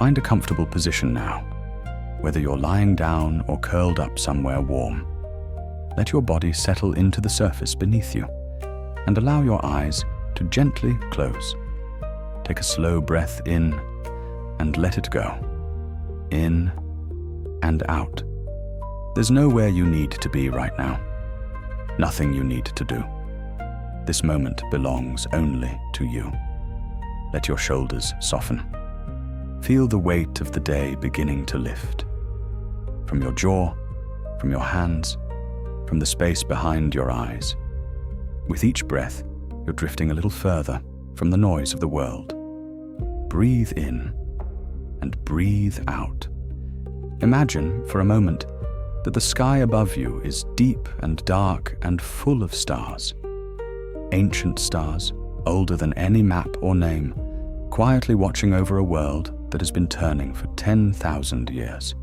Find a comfortable position now, whether you're lying down or curled up somewhere warm. Let your body settle into the surface beneath you and allow your eyes to gently close. Take a slow breath in and let it go. In and out. There's nowhere you need to be right now. Nothing you need to do. This moment belongs only to you. Let your shoulders soften. Feel the weight of the day beginning to lift. From your jaw, from your hands, from the space behind your eyes. With each breath, you're drifting a little further from the noise of the world. Breathe in and breathe out. Imagine for a moment that the sky above you is deep and dark and full of stars. Ancient stars, older than any map or name, quietly watching over a world that has been turning for 10,000 years.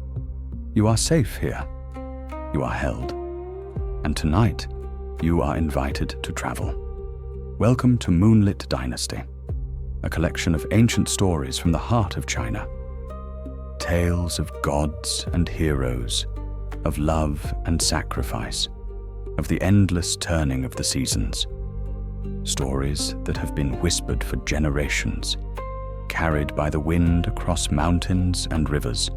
You are safe here. You are held. And tonight, you are invited to travel. Welcome to Moonlit Dynasty, a collection of ancient stories from the heart of China. Tales of gods and heroes, of love and sacrifice, of the endless turning of the seasons. Stories that have been whispered for generations, carried by the wind across mountains and rivers,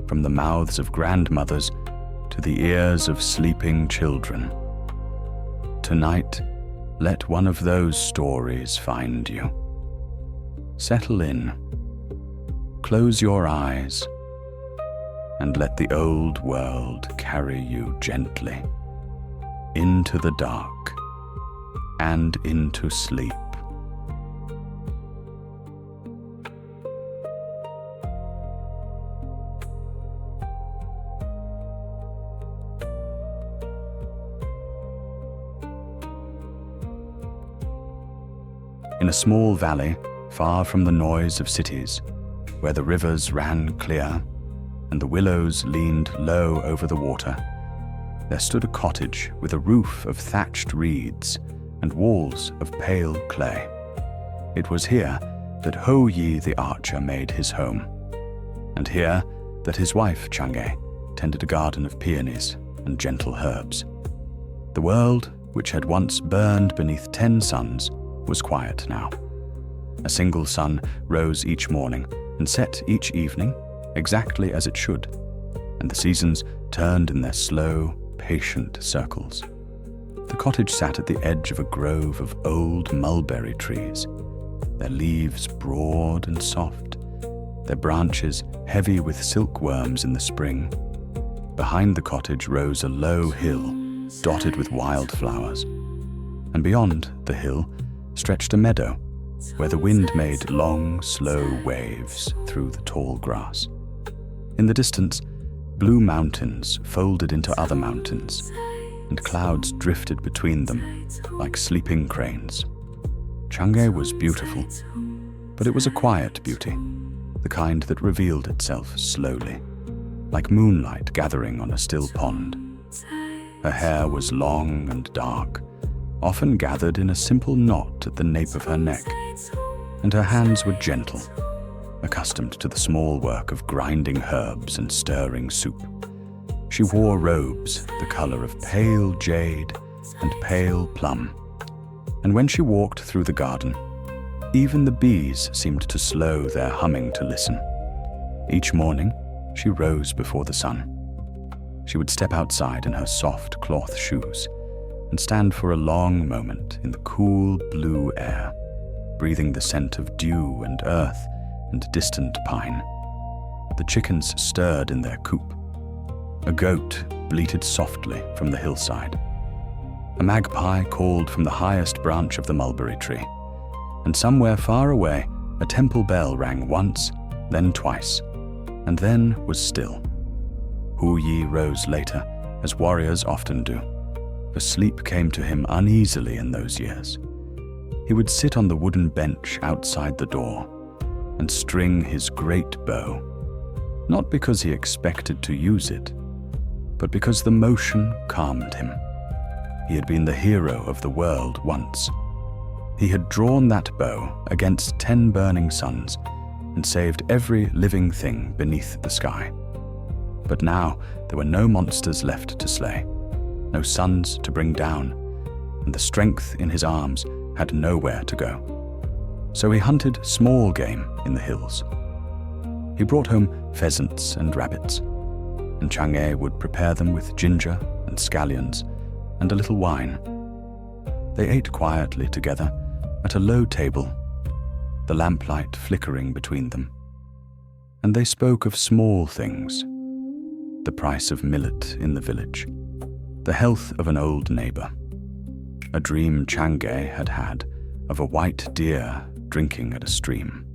from the mouths of grandmothers to the ears of sleeping children. Tonight, let one of those stories find you. Settle in, close your eyes, and let the old world carry you gently into the dark and into sleep. In a small valley, far from the noise of cities, where the rivers ran clear and the willows leaned low over the water, there stood a cottage with a roof of thatched reeds and walls of pale clay. It was here that Ho Yi the archer made his home, and here that his wife Chang'e tended a garden of peonies and gentle herbs. The world, which had once burned beneath 10 suns, was quiet now. A single sun rose each morning and set each evening exactly as it should, and the seasons turned in their slow, patient circles. The cottage sat at the edge of a grove of old mulberry trees, their leaves broad and soft, their branches heavy with silkworms in the spring. Behind the cottage rose a low hill dotted with wildflowers, and beyond the hill stretched a meadow where the wind made long, slow waves through the tall grass. In the distance, blue mountains folded into other mountains, and clouds drifted between them like sleeping cranes. Chang'e was beautiful, but it was a quiet beauty, the kind that revealed itself slowly, like moonlight gathering on a still pond. Her hair was long and dark, often gathered in a simple knot at the nape of her neck, and her hands were gentle, accustomed to the small work of grinding herbs and stirring soup. She wore robes the color of pale jade and pale plum, and when she walked through the garden, even the bees seemed to slow their humming to listen. Each morning, she rose before the sun. She would step outside in her soft cloth shoes and stand for a long moment in the cool blue air, breathing the scent of dew and earth and distant pine. The chickens stirred in their coop. A goat bleated softly from the hillside. A magpie called from the highest branch of the mulberry tree, and somewhere far away a temple bell rang once, then twice, and then was still. Hu Yi rose later, as warriors often do, for sleep came to him uneasily in those years. He would sit on the wooden bench outside the door and string his great bow, not because he expected to use it, but because the motion calmed him. He had been the hero of the world once. He had drawn that bow against 10 burning suns and saved every living thing beneath the sky. But now there were no monsters left to slay, no suns to bring down, and the strength in his arms had nowhere to go. So he hunted small game in the hills. He brought home pheasants and rabbits, and Chang'e would prepare them with ginger and scallions and a little wine. They ate quietly together at a low table, the lamplight flickering between them. And they spoke of small things, the price of millet in the village, the health of an old neighbor, a dream Chang'e had had of a white deer drinking at a stream.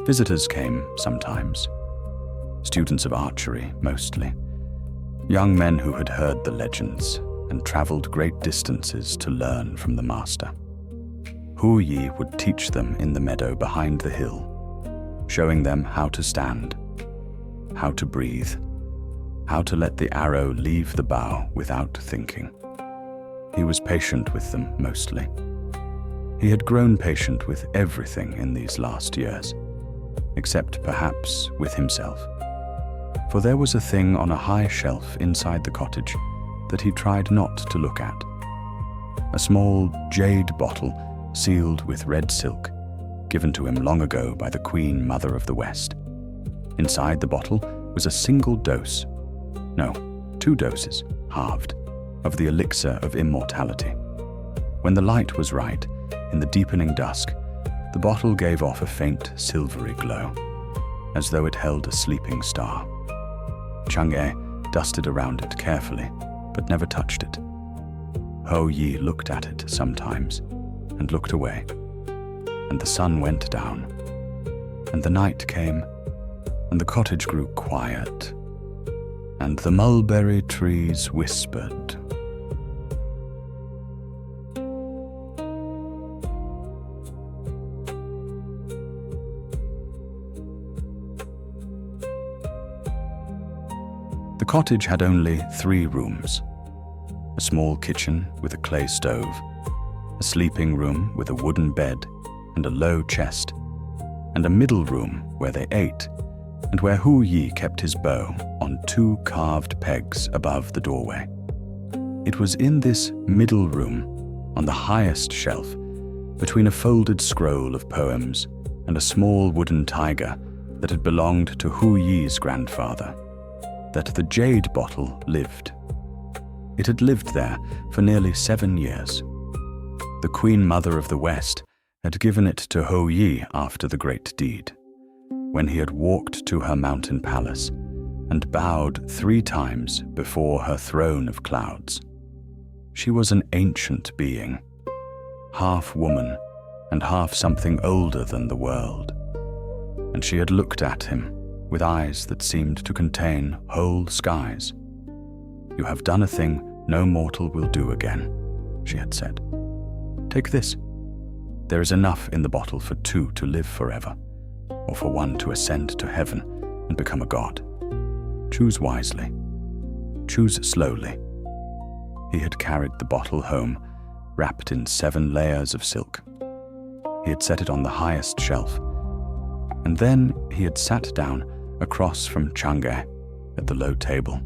Visitors came sometimes, students of archery mostly, young men who had heard the legends and traveled great distances to learn from the master. Hu Yi would teach them in the meadow behind the hill, showing them how to stand, how to breathe, how to let the arrow leave the bow without thinking. He was patient with them mostly. He had grown patient with everything in these last years, except perhaps with himself. For there was a thing on a high shelf inside the cottage that he tried not to look at. A small jade bottle sealed with red silk, given to him long ago by the Queen Mother of the West. Inside the bottle was a single dose, no, 2 doses, halved, of the elixir of immortality. When the light was right, in the deepening dusk, the bottle gave off a faint silvery glow, as though it held a sleeping star. Chang'e dusted around it carefully, but never touched it. Hu Yi looked at it sometimes, and looked away, and the sun went down, and the night came, and the cottage grew quiet, and the mulberry trees whispered. The cottage had only 3 rooms: a small kitchen with a clay stove, a sleeping room with a wooden bed and a low chest, and a middle room where they ate, and where Hu Yi kept his bow on 2 carved pegs above the doorway. It was in this middle room, on the highest shelf, between a folded scroll of poems and a small wooden tiger that had belonged to Hu Yi's grandfather, that the jade bottle lived. It had lived there for nearly 7 years. The Queen Mother of the West had given it to Hu Yi after the great deed, when he had walked to her mountain palace and bowed 3 times before her throne of clouds. She was an ancient being, half woman and half something older than the world, and she had looked at him with eyes that seemed to contain whole skies. "You have done a thing no mortal will do again," she had said. "Take this. There is enough in the bottle for 2 to live forever, or for 1 to ascend to heaven and become a god. Choose wisely. Choose slowly." He had carried the bottle home, wrapped in 7 layers of silk. He had set it on the highest shelf, and then he had sat down across from Chang'e at the low table,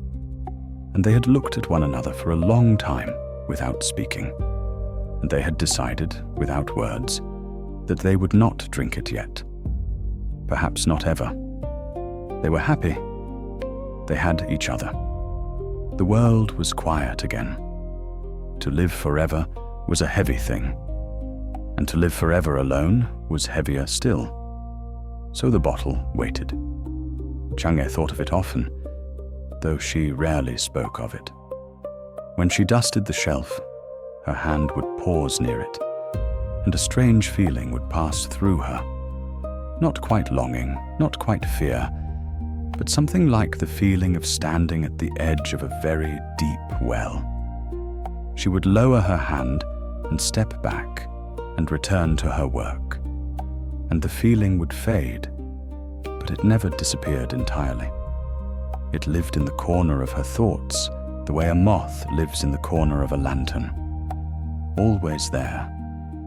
and they had looked at one another for a long time without speaking, and they had decided, without words, that they would not drink it yet. Perhaps not ever. They were happy. They had each other. The world was quiet again. To live forever was a heavy thing, and to live forever alone was heavier still. So the bottle waited. Chang'e thought of it often, though she rarely spoke of it. When she dusted the shelf, her hand would pause near it, and a strange feeling would pass through her. Not quite longing, not quite fear, but something like the feeling of standing at the edge of a very deep well. She would lower her hand and step back and return to her work, and the feeling would fade, but it never disappeared entirely. It lived in the corner of her thoughts, the way a moth lives in the corner of a lantern. Always there,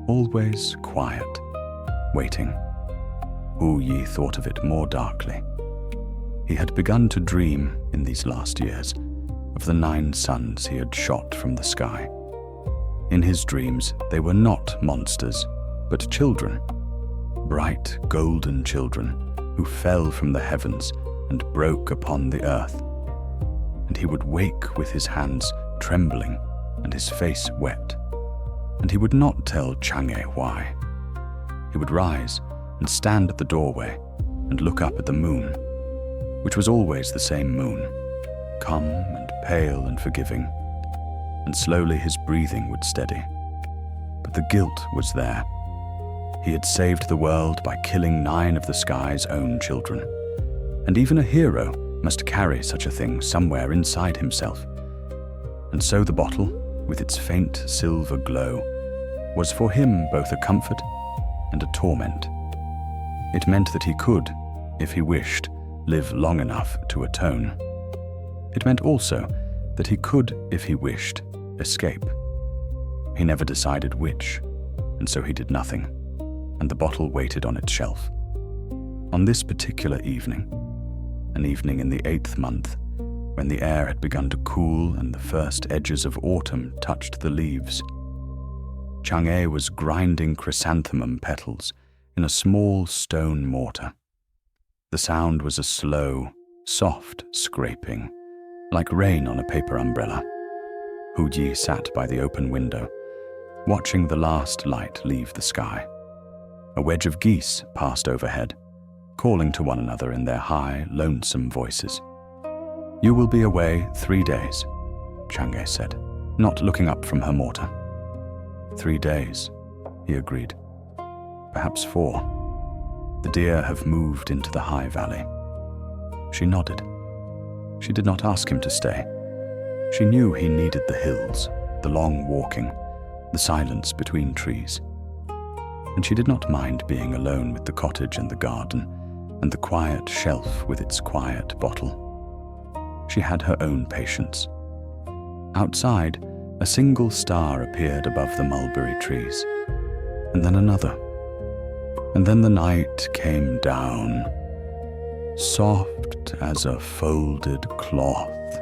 always quiet, waiting, Hu Yi thought of it more darkly. He had begun to dream, in these last years, of the 9 suns he had shot from the sky. In his dreams, they were not monsters, but children, bright golden children who fell from the heavens and broke upon the earth. And he would wake with his hands trembling and his face wet. And he would not tell Chang'e why. He would rise and stand at the doorway and look up at the moon, which was always the same moon, calm and pale and forgiving, and slowly his breathing would steady. But the guilt was there. He had saved the world by killing 9 of the sky's own children, and even a hero must carry such a thing somewhere inside himself. And so the bottle, with its faint silver glow, was for him both a comfort and a torment. It meant that he could, if he wished, live long enough to atone. It meant also that he could, if he wished, escape. He never decided which, and so he did nothing, and the bottle waited on its shelf. On this particular evening, an evening in the 8th month, when the air had begun to cool and the first edges of autumn touched the leaves, Chang'e was grinding chrysanthemum petals in a small stone mortar. The sound was a slow, soft scraping, like rain on a paper umbrella. Hu Yi sat by the open window, watching the last light leave the sky. A wedge of geese passed overhead, calling to one another in their high, lonesome voices. "You will be away 3 days," Chang'e said, not looking up from her mortar. 3 days, he agreed. Perhaps 4. The deer have moved into the high valley. She nodded. She did not ask him to stay. She knew he needed the hills, the long walking, the silence between trees. And she did not mind being alone with the cottage and the garden, and the quiet shelf with its quiet bottle. She had her own patience. Outside, a single star appeared above the mulberry trees, and then another. And then the night came down, soft as a folded cloth,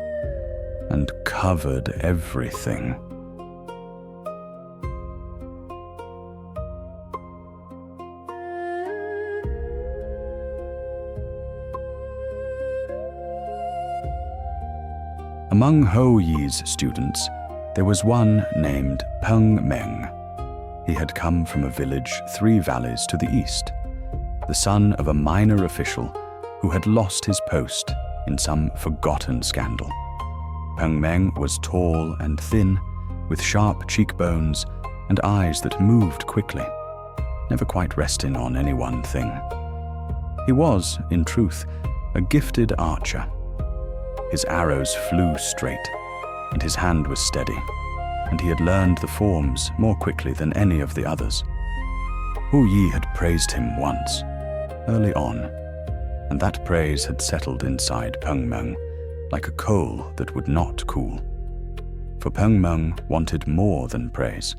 and covered everything. Among Hu Yi's students, there was one named Meng. He had come from a village 3 valleys to the east, the son of a minor official who had lost his post in some forgotten scandal. Meng was tall and thin, with sharp cheekbones and eyes that moved quickly, never quite resting on any one thing. He was, in truth, a gifted archer. His arrows flew straight, and his hand was steady, and he had learned the forms more quickly than any of the others. Hu Yi had praised him once, early on, and that praise had settled inside Meng like a coal that would not cool. For Meng wanted more than praise.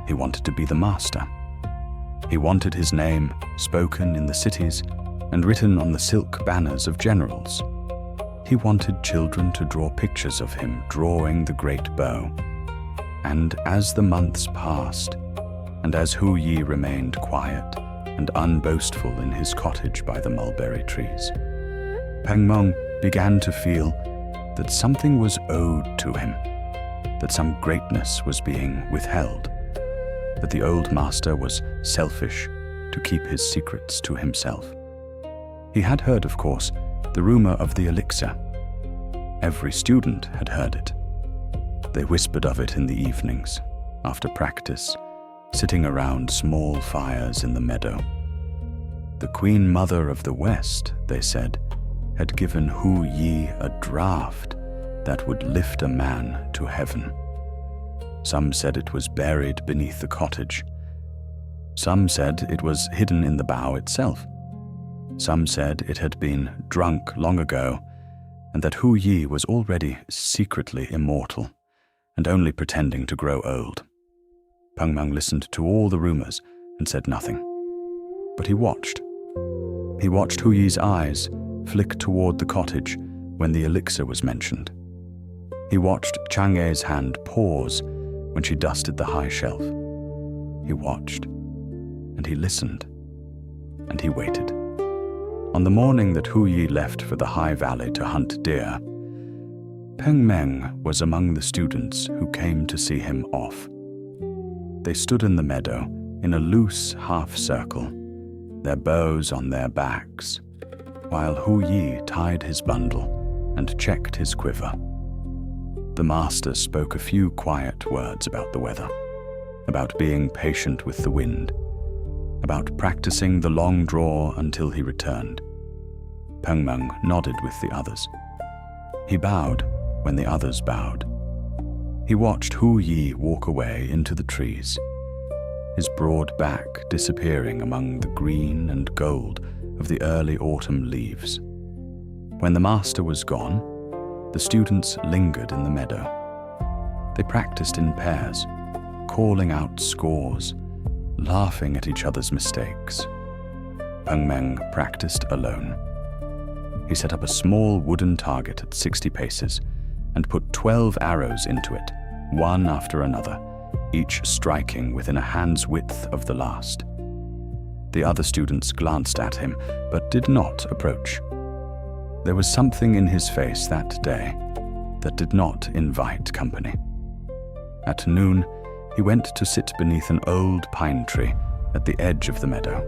He wanted to be the master. He wanted his name spoken in the cities and written on the silk banners of generals. He wanted children to draw pictures of him drawing the great bow. And as the months passed, and as Hu Yi remained quiet and unboastful in his cottage by the mulberry trees, Meng began to feel that something was owed to him, that some greatness was being withheld, that the old master was selfish to keep his secrets to himself. He had heard, of course, the rumor of the elixir. Every student had heard it. They whispered of it in the evenings, after practice, sitting around small fires in the meadow. The Queen Mother of the West, they said, had given Hu Yi a draught that would lift a man to heaven. Some said it was buried beneath the cottage. Some said it was hidden in the bough itself. Some said it had been drunk long ago, and that Hu Yi was already secretly immortal, and only pretending to grow old. Meng listened to all the rumors and said nothing. But he watched He watched Hu Yi's eyes flick toward the cottage when the elixir was mentioned. He watched Chang'e's hand pause when she dusted the high shelf. He watched, and he listened, and he waited. On the morning that Hu Yi left for the high valley to hunt deer, Meng was among the students who came to see him off. They stood in the meadow in a loose half-circle, their bows on their backs, while Hu Yi tied his bundle and checked his quiver. The master spoke a few quiet words about the weather, about being patient with the wind, about practicing the long draw until he returned. Meng nodded with the others. He bowed when the others bowed. He watched Hu Yi walk away into the trees, his broad back disappearing among the green and gold of the early autumn leaves. When the master was gone, the students lingered in the meadow. They practiced in pairs, calling out scores, laughing at each other's mistakes. Meng practiced alone. He set up a small wooden target at 60 paces and put 12 arrows into it, one after another, each striking within a hand's width of the last. The other students glanced at him, but did not approach. There was something in his face that day that did not invite company. At noon, he went to sit beneath an old pine tree at the edge of the meadow.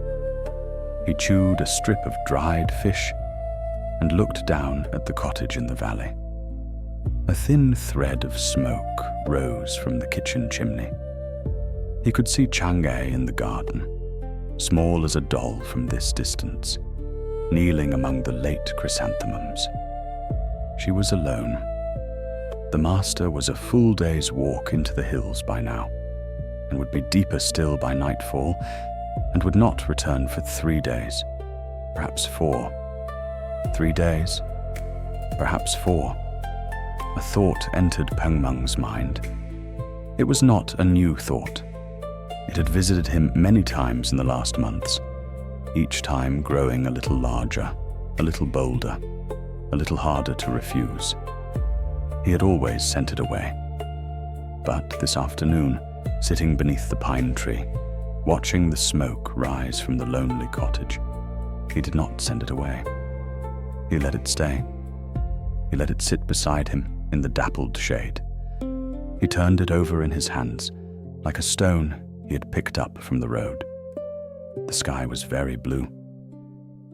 He chewed a strip of dried fish and looked down at the cottage in the valley. A thin thread of smoke rose from the kitchen chimney. He could see Chang'e in the garden, small as a doll from this distance, kneeling among the late chrysanthemums. She was alone. The master was a full day's walk into the hills by now, and would be deeper still by nightfall, and would not return for 3 days, perhaps 4. 3 days, perhaps 4. A thought entered Meng's mind. It was not a new thought. It had visited him many times in the last months, each time growing a little larger, a little bolder, a little harder to refuse. He had always sent it away. But this afternoon, sitting beneath the pine tree, watching the smoke rise from the lonely cottage, he did not send it away. He let it stay. He let it sit beside him in the dappled shade. He turned it over in his hands, like a stone he had picked up from the road. The sky was very blue.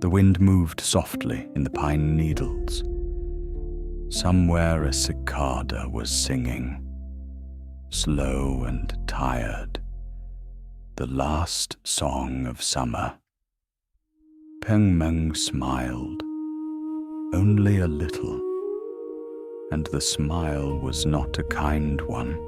The wind moved softly in the pine needles. Somewhere a cicada was singing, slow and tired, the last song of summer. Meng smiled, only a little, and the smile was not a kind one.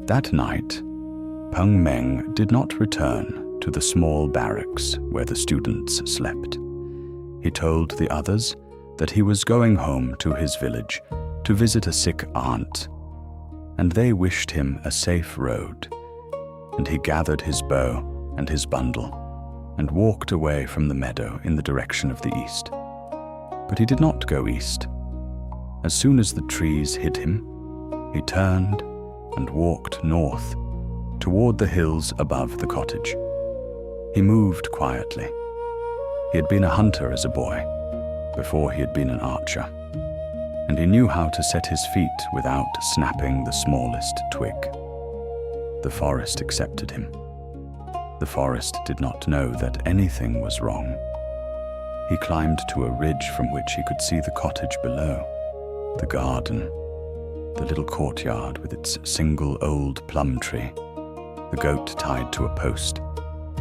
That night, Meng did not return to the small barracks where the students slept. He told the others that he was going home to his village to visit a sick aunt, and they wished him a safe road, and he gathered his bow and his bundle and walked away from the meadow in the direction of the east. But he did not go east. As soon as the trees hid him, he turned and walked north toward the hills above the cottage. He moved quietly. He had been a hunter as a boy, before he had been an archer, and he knew how to set his feet without snapping the smallest twig. The forest accepted him. The forest did not know that anything was wrong. He climbed to a ridge from which he could see the cottage below, the garden, the little courtyard with its single old plum tree, the goat tied to a post,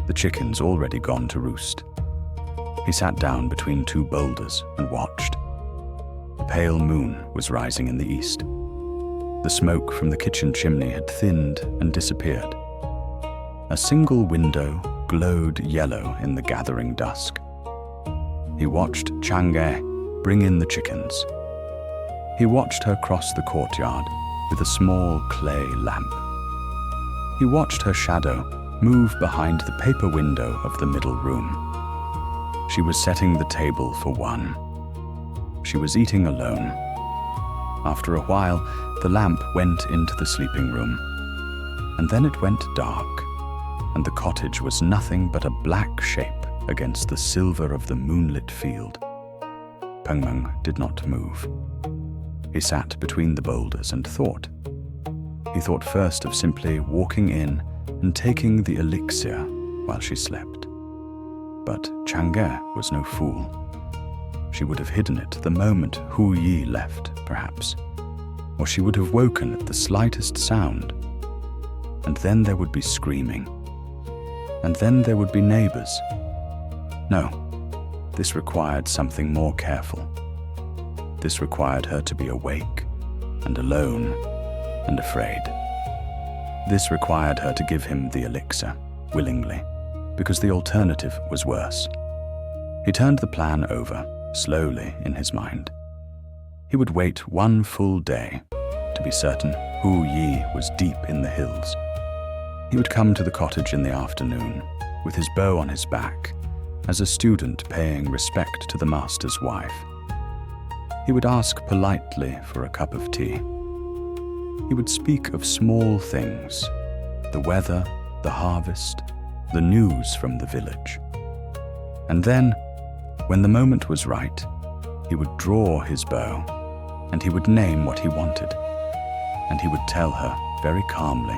the chickens already gone to roost. He sat down between 2 boulders and watched. A pale moon was rising in the east. The smoke from the kitchen chimney had thinned and disappeared. A single window glowed yellow in the gathering dusk. He watched Chang'e Bring in the chickens." He watched her cross the courtyard with a small clay lamp. He watched her shadow move behind the paper window of the middle room. She was setting the table for one. She was eating alone. After a while, the lamp went into the sleeping room, and then it went dark, and the cottage was nothing but a black shape against the silver of the moonlit field. Peng did not move. He sat between the boulders and thought. He thought first of simply walking in and taking the elixir while she slept. But Chang'e was no fool. She would have hidden it the moment Hu Yi left, perhaps. Or she would have woken at the slightest sound. And then there would be screaming. And then there would be neighbors. No, this required something more careful. This required her to be awake and alone and afraid. This required her to give him the elixir, willingly, because the alternative was worse. He turned the plan over, slowly in his mind. He would wait one full day to be certain Hu Yi was deep in the hills. He would come to the cottage in the afternoon, with his bow on his back, as a student paying respect to the master's wife. He would ask politely for a cup of tea. He would speak of small things, the weather, the harvest, the news from the village. And then, when the moment was right, he would draw his bow, and he would name what he wanted, and he would tell her, very calmly,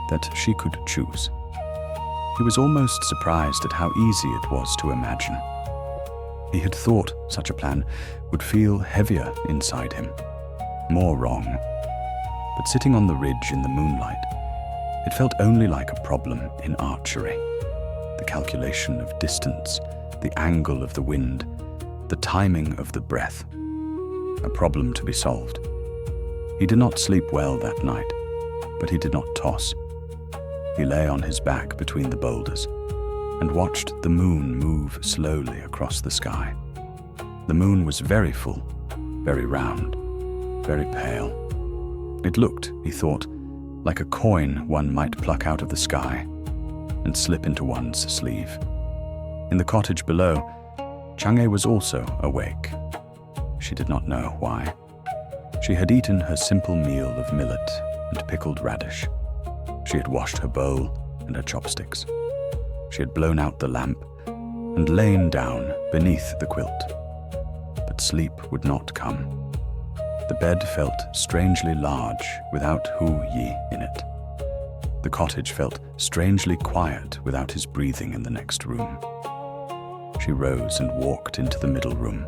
that she could choose. He was almost surprised at how easy it was to imagine. He had thought such a plan would feel heavier inside him, more wrong. But sitting on the ridge in the moonlight, it felt only like a problem in archery. The calculation of distance, the angle of the wind, the timing of the breath. A problem to be solved. He did not sleep well that night, but he did not toss. He lay on his back between the boulders and watched the moon move slowly across the sky. The moon was very full, very round, very pale. It looked, he thought, like a coin one might pluck out of the sky and slip into one's sleeve. In the cottage below, Chang'e was also awake. She did not know why. She had eaten her simple meal of millet and pickled radish. She had washed her bowl and her chopsticks. She had blown out the lamp and lain down beneath the quilt. But sleep would not come. The bed felt strangely large without Hu Yi in it. The cottage felt strangely quiet without his breathing in the next room. She rose and walked into the middle room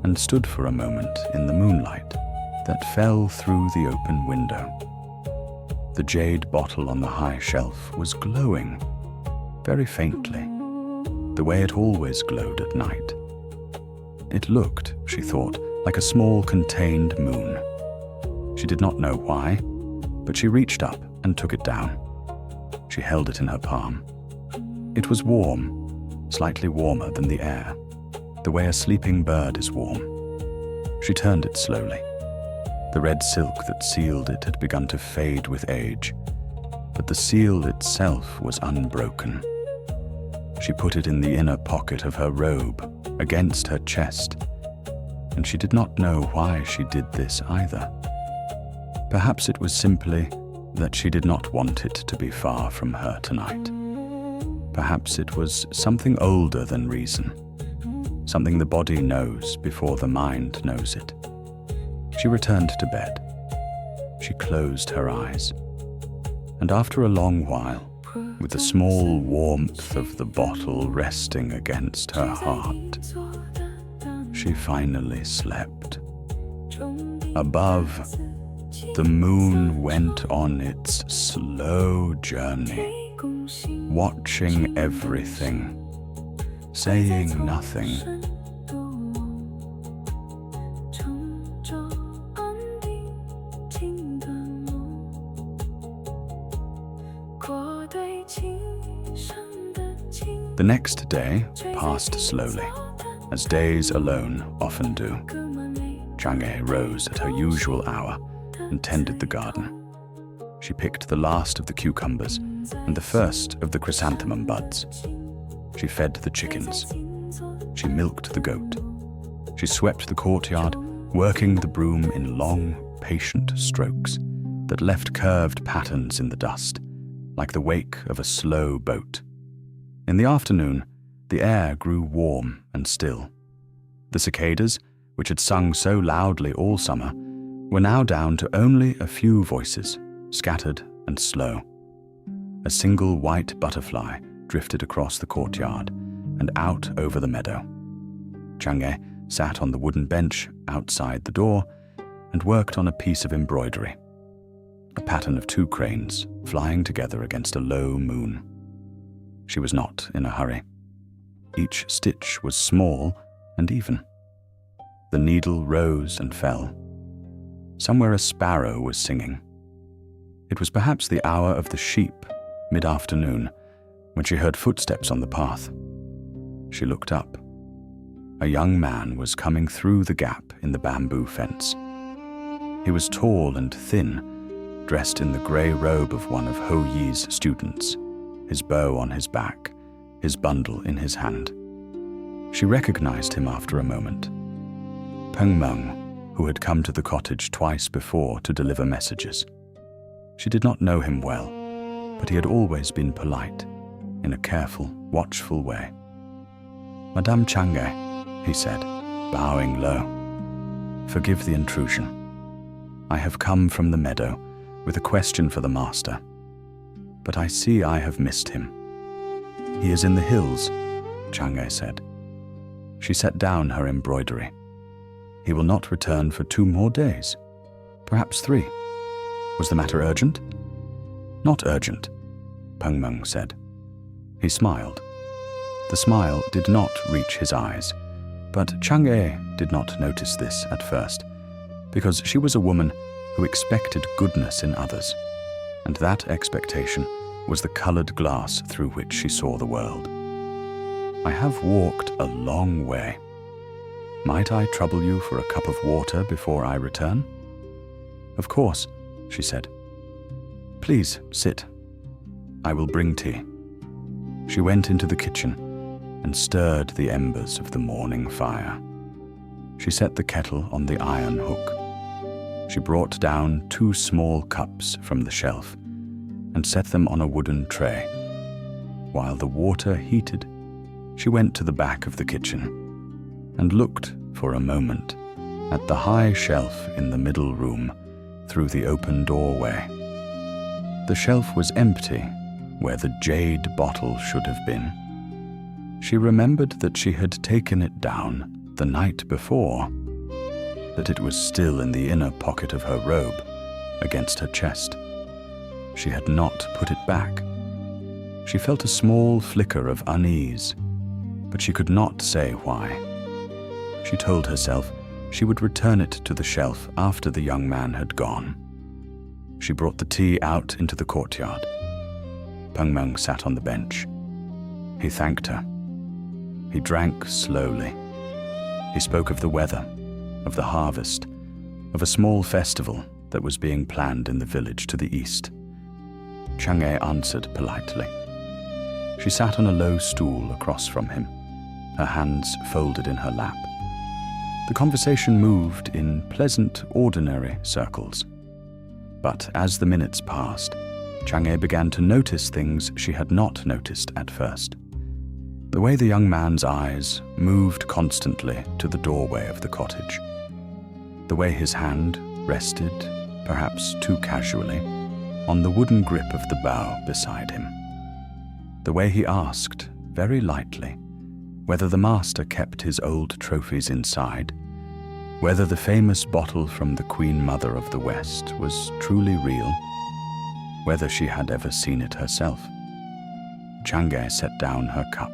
and stood for a moment in the moonlight that fell through the open window. The jade bottle on the high shelf was glowing, very faintly, the way it always glowed at night. It looked, she thought, like a small contained moon. She did not know why, but she reached up and took it down. She held it in her palm. It was warm, slightly warmer than the air, the way a sleeping bird is warm. She turned it slowly. The red silk that sealed it had begun to fade with age, but the seal itself was unbroken. She put it in the inner pocket of her robe, against her chest, and she did not know why she did this either. Perhaps it was simply that she did not want it to be far from her tonight. Perhaps it was something older than reason, something the body knows before the mind knows it. She returned to bed. She closed her eyes, and after a long while, with the small warmth of the bottle resting against her heart, she finally slept. Above, the moon went on its slow journey, watching everything, saying nothing. The next day passed slowly. as days alone often do. Chang'e rose at her usual hour and tended the garden. She picked the last of the cucumbers and the first of the chrysanthemum buds. She fed the chickens. She milked the goat. She swept the courtyard, working the broom in long, patient strokes that left curved patterns in the dust, like the wake of a slow boat. In the afternoon, the air grew warm and still. The cicadas, which had sung so loudly all summer, were now down to only a few voices, scattered and slow. A single white butterfly drifted across the courtyard and out over the meadow. Chang'e sat on the wooden bench outside the door and worked on a piece of embroidery, a pattern of 2 cranes flying together against a low moon. She was not in a hurry. Each stitch was small and even. The needle rose and fell. Somewhere a sparrow was singing. It was perhaps the hour of the sheep, mid-afternoon, when she heard footsteps on the path. She looked up. A young man was coming through the gap in the bamboo fence. He was tall and thin, dressed in the grey robe of one of Ho Yi's students, his bow on his back, his bundle in his hand. She recognized him after a moment. Meng, who had come to the cottage twice before to deliver messages. She did not know him well, but he had always been polite, in a careful, watchful way. "Madame Chang'e," he said, bowing low, "forgive the intrusion. I have come from the meadow with a question for the master, but I see I have missed him." "He is in the hills," Chang'e said. She set down her embroidery. "He will not return for 2 more days, perhaps 3. Was the matter urgent?" "Not urgent," Meng said. He smiled. The smile did not reach his eyes, but Chang'e did not notice this at first, because she was a woman who expected goodness in others, and that expectation was the colored glass through which she saw the world. "I have walked a long way. Might I trouble you for a cup of water before I return?" "Of course," she said. "Please sit. I will bring tea." She went into the kitchen and stirred the embers of the morning fire. She set the kettle on the iron hook. She brought down 2 small cups from the shelf and set them on a wooden tray. While the water heated, she went to the back of the kitchen and looked for a moment at the high shelf in the middle room through the open doorway. The shelf was empty where the jade bottle should have been. She remembered that she had taken it down the night before, that it was still in the inner pocket of her robe, against her chest. She had not put it back. She felt a small flicker of unease, but she could not say why. She told herself she would return it to the shelf after the young man had gone. She brought the tea out into the courtyard. Meng sat on the bench. He thanked her. He drank slowly. He spoke of the weather, of the harvest, of a small festival that was being planned in the village to the east. Chang'e answered politely. She sat on a low stool across from him, her hands folded in her lap. The conversation moved in pleasant, ordinary circles. But as the minutes passed, Chang'e began to notice things she had not noticed at first. The way the young man's eyes moved constantly to the doorway of the cottage. The way his hand rested, perhaps too casually, on the wooden grip of the bough beside him. The way he asked, very lightly, whether the master kept his old trophies inside, whether the famous bottle from the Queen Mother of the West was truly real, whether she had ever seen it herself. Chang'e set down her cup.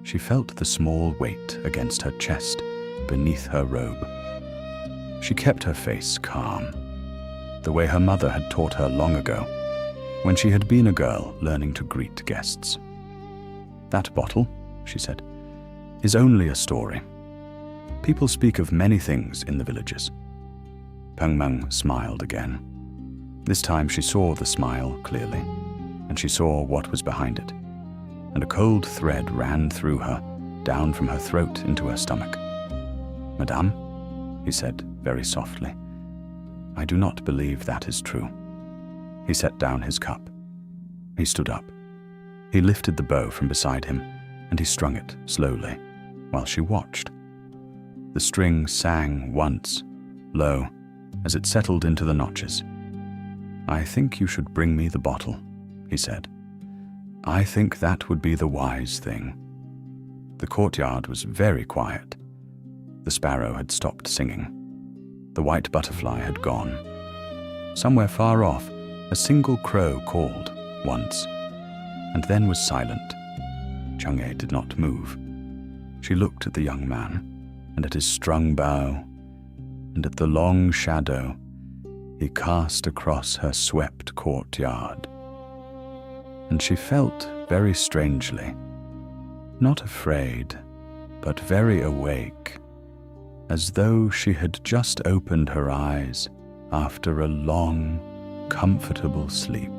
She felt the small weight against her chest beneath her robe. She kept her face calm, the way her mother had taught her long ago, when she had been a girl learning to greet guests. "That bottle," she said, is only a story. People speak of many things in the villages." Meng smiled again. This time she saw the smile clearly, and she saw what was behind it, and a cold thread ran through her, down from her throat into her stomach. "Madame," he said very softly, "I do not believe that is true." He set down his cup. He stood up. He lifted the bow from beside him, and he strung it slowly, while she watched. The string sang once, low, as it settled into the notches. "I think you should bring me the bottle," he said. "I think that would be the wise thing." The courtyard was very quiet. The sparrow had stopped singing. The white butterfly had gone. Somewhere far off, a single crow called once, and then was silent. Chang'e did not move. She looked at the young man, and at his strung bow, and at the long shadow he cast across her swept courtyard. And she felt very strangely, not afraid, but very awake, as though she had just opened her eyes after a long, comfortable sleep.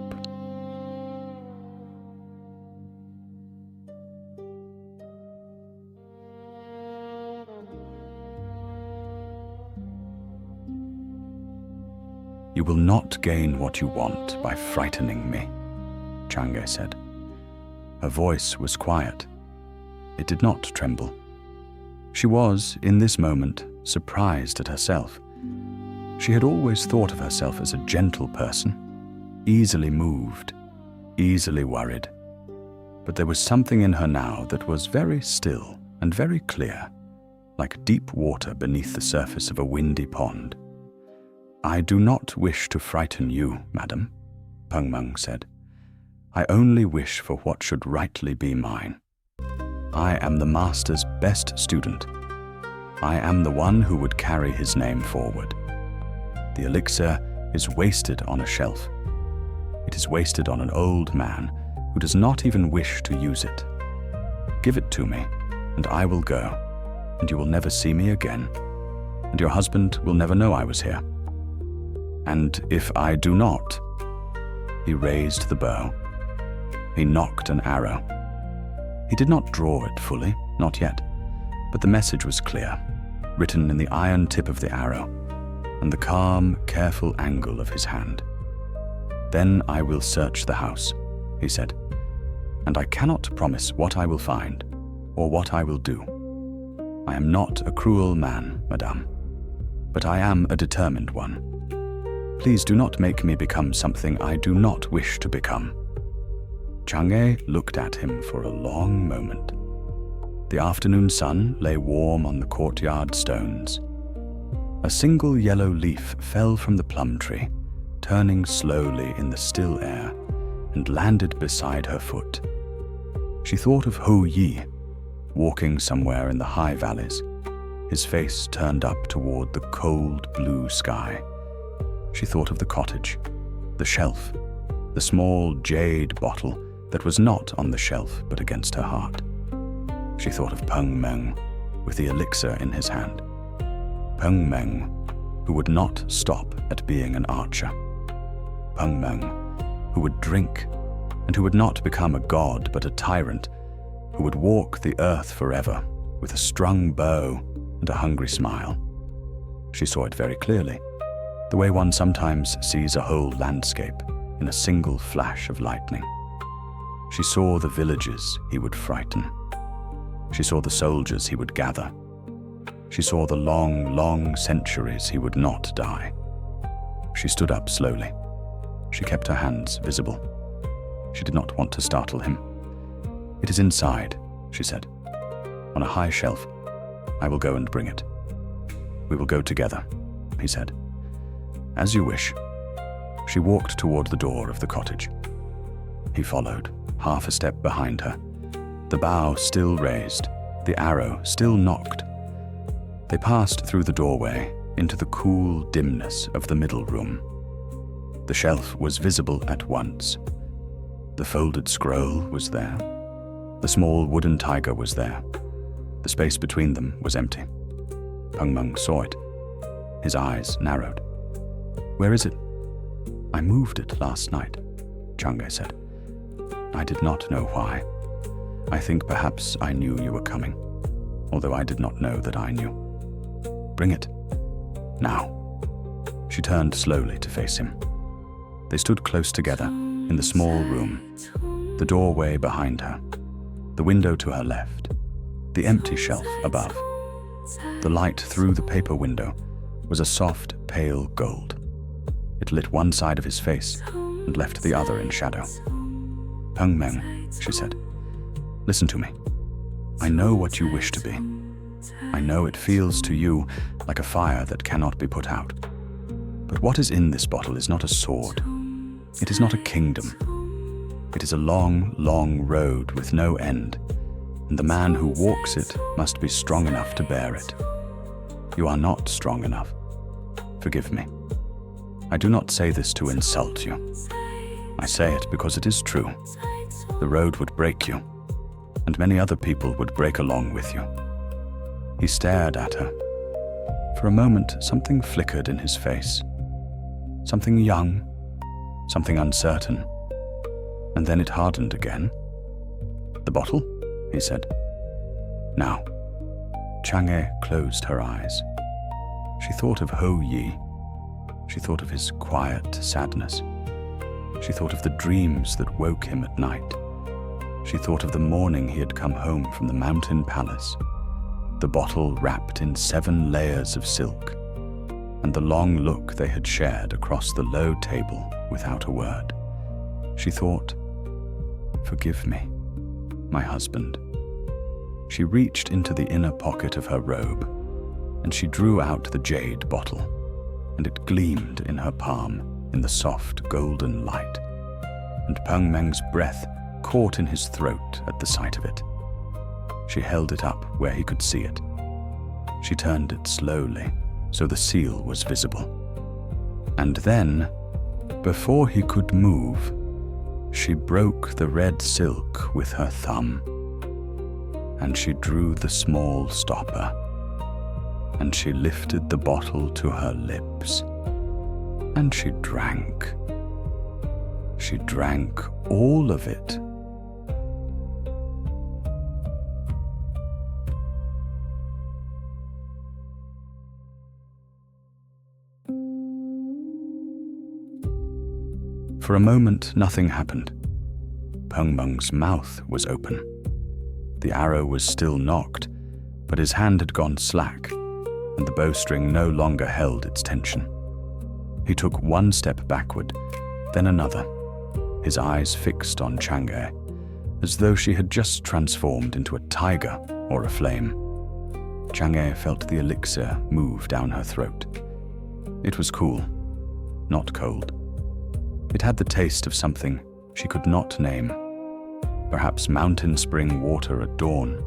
"You will not gain what you want by frightening me," Chang'e said. Her voice was quiet. It did not tremble. She was, in this moment, surprised at herself. She had always thought of herself as a gentle person, easily moved, easily worried. But there was something in her now that was very still and very clear, like deep water beneath the surface of a windy pond. "I do not wish to frighten you, madam," Meng said. "I only wish for what should rightly be mine. I am the master's best student. I am the one who would carry his name forward. The elixir is wasted on a shelf. It is wasted on an old man who does not even wish to use it. Give it to me, and I will go, and you will never see me again, and your husband will never know I was here. And if I do not..." He raised the bow. He nocked an arrow. He did not draw it fully, not yet, but the message was clear, written in the iron tip of the arrow, and the calm, careful angle of his hand. "Then I will search the house," he said, "and I cannot promise what I will find, or what I will do. I am not a cruel man, madame, but I am a determined one. Please do not make me become something I do not wish to become." Chang'e looked at him for a long moment. The afternoon sun lay warm on the courtyard stones. A single yellow leaf fell from the plum tree, turning slowly in the still air, and landed beside her foot. She thought of Hou Yi, walking somewhere in the high valleys, his face turned up toward the cold blue sky. She thought of the cottage, the shelf, the small jade bottle that was not on the shelf but against her heart. She thought of Meng, with the elixir in his hand. Meng, who would not stop at being an archer. Meng, who would drink, and who would not become a god but a tyrant, who would walk the earth forever with a strung bow and a hungry smile. She saw it very clearly, the way one sometimes sees a whole landscape in a single flash of lightning. She saw the villages he would frighten. She saw the soldiers he would gather. She saw the long, long centuries he would not die. She stood up slowly. She kept her hands visible. She did not want to startle him. "It is inside," she said, "on a high shelf. I will go and bring it." "We will go together," he said. "As you wish." She walked toward the door of the cottage. He followed, half a step behind her, the bow still raised, the arrow still nocked. They passed through the doorway into the cool dimness of the middle room. The shelf was visible at once. The folded scroll was there. The small wooden tiger was there. The space between them was empty. Meng saw it. His eyes narrowed. "Where is it?" "I moved it last night," Chang'e said. "I did not know why. I think perhaps I knew you were coming, although I did not know that I knew. Bring it. Now." She turned slowly to face him. They stood close together in the small room, the doorway behind her, the window to her left, the empty shelf above. The light through the paper window was a soft, pale gold. It lit one side of his face and left the other in shadow. "Meng," she said, "listen to me. I know what you wish to be. I know it feels to you like a fire that cannot be put out. But what is in this bottle is not a sword. It is not a kingdom. It is a long, long road with no end, and the man who walks it must be strong enough to bear it. You are not strong enough. Forgive me. I do not say this to insult you. I say it because it is true. The road would break you, and many other people would break along with you." He stared at her. For a moment, something flickered in his face. Something young, something uncertain, and then it hardened again. "The bottle?" he said. "Now." Chang'e closed her eyes. She thought of Ho Yi. She thought of his quiet sadness. She thought of the dreams that woke him at night. She thought of the morning he had come home from the mountain palace, the bottle wrapped in 7 layers of silk, and the long look they had shared across the low table without a word. She thought, "Forgive me, my husband." She reached into the inner pocket of her robe, and she drew out the jade bottle, and it gleamed in her palm in the soft golden light, and Meng's breath caught in his throat at the sight of it. She held it up where he could see it. She turned it slowly, so the seal was visible. And then, before he could move, she broke the red silk with her thumb, and she drew the small stopper, and she lifted the bottle to her lips, and she drank. She drank all of it. For a moment, nothing happened. Meng's mouth was open. The arrow was still nocked, but his hand had gone slack, and the bowstring no longer held its tension. He took one step backward, then another, his eyes fixed on Chang'e, as though she had just transformed into a tiger or a flame. Chang'e felt the elixir move down her throat. It was cool, not cold. It had the taste of something she could not name. Perhaps mountain spring water at dawn.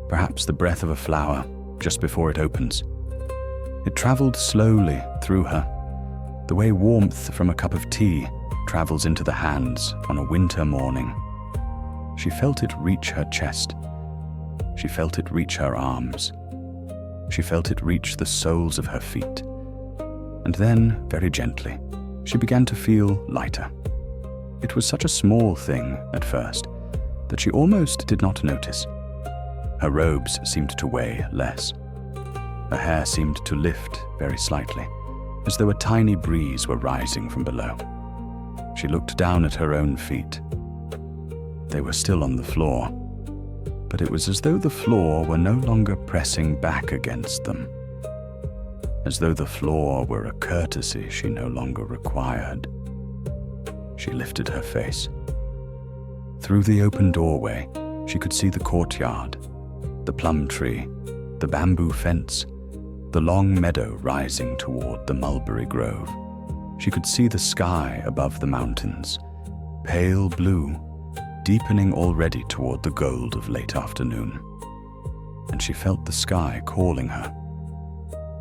Perhaps the breath of a flower just before it opens. It traveled slowly through her, the way warmth from a cup of tea travels into the hands on a winter morning. She felt it reach her chest. She felt it reach her arms. She felt it reach the soles of her feet. And then, very gently, she began to feel lighter. It was such a small thing at first that she almost did not notice. Her robes seemed to weigh less. Her hair seemed to lift very slightly, as though a tiny breeze were rising from below. She looked down at her own feet. They were still on the floor, but it was as though the floor were no longer pressing back against them, as though the floor were a courtesy she no longer required. She lifted her face. Through the open doorway, she could see the courtyard, the plum tree, the bamboo fence, the long meadow rising toward the mulberry grove. She could see the sky above the mountains, pale blue, deepening already toward the gold of late afternoon. And she felt the sky calling her.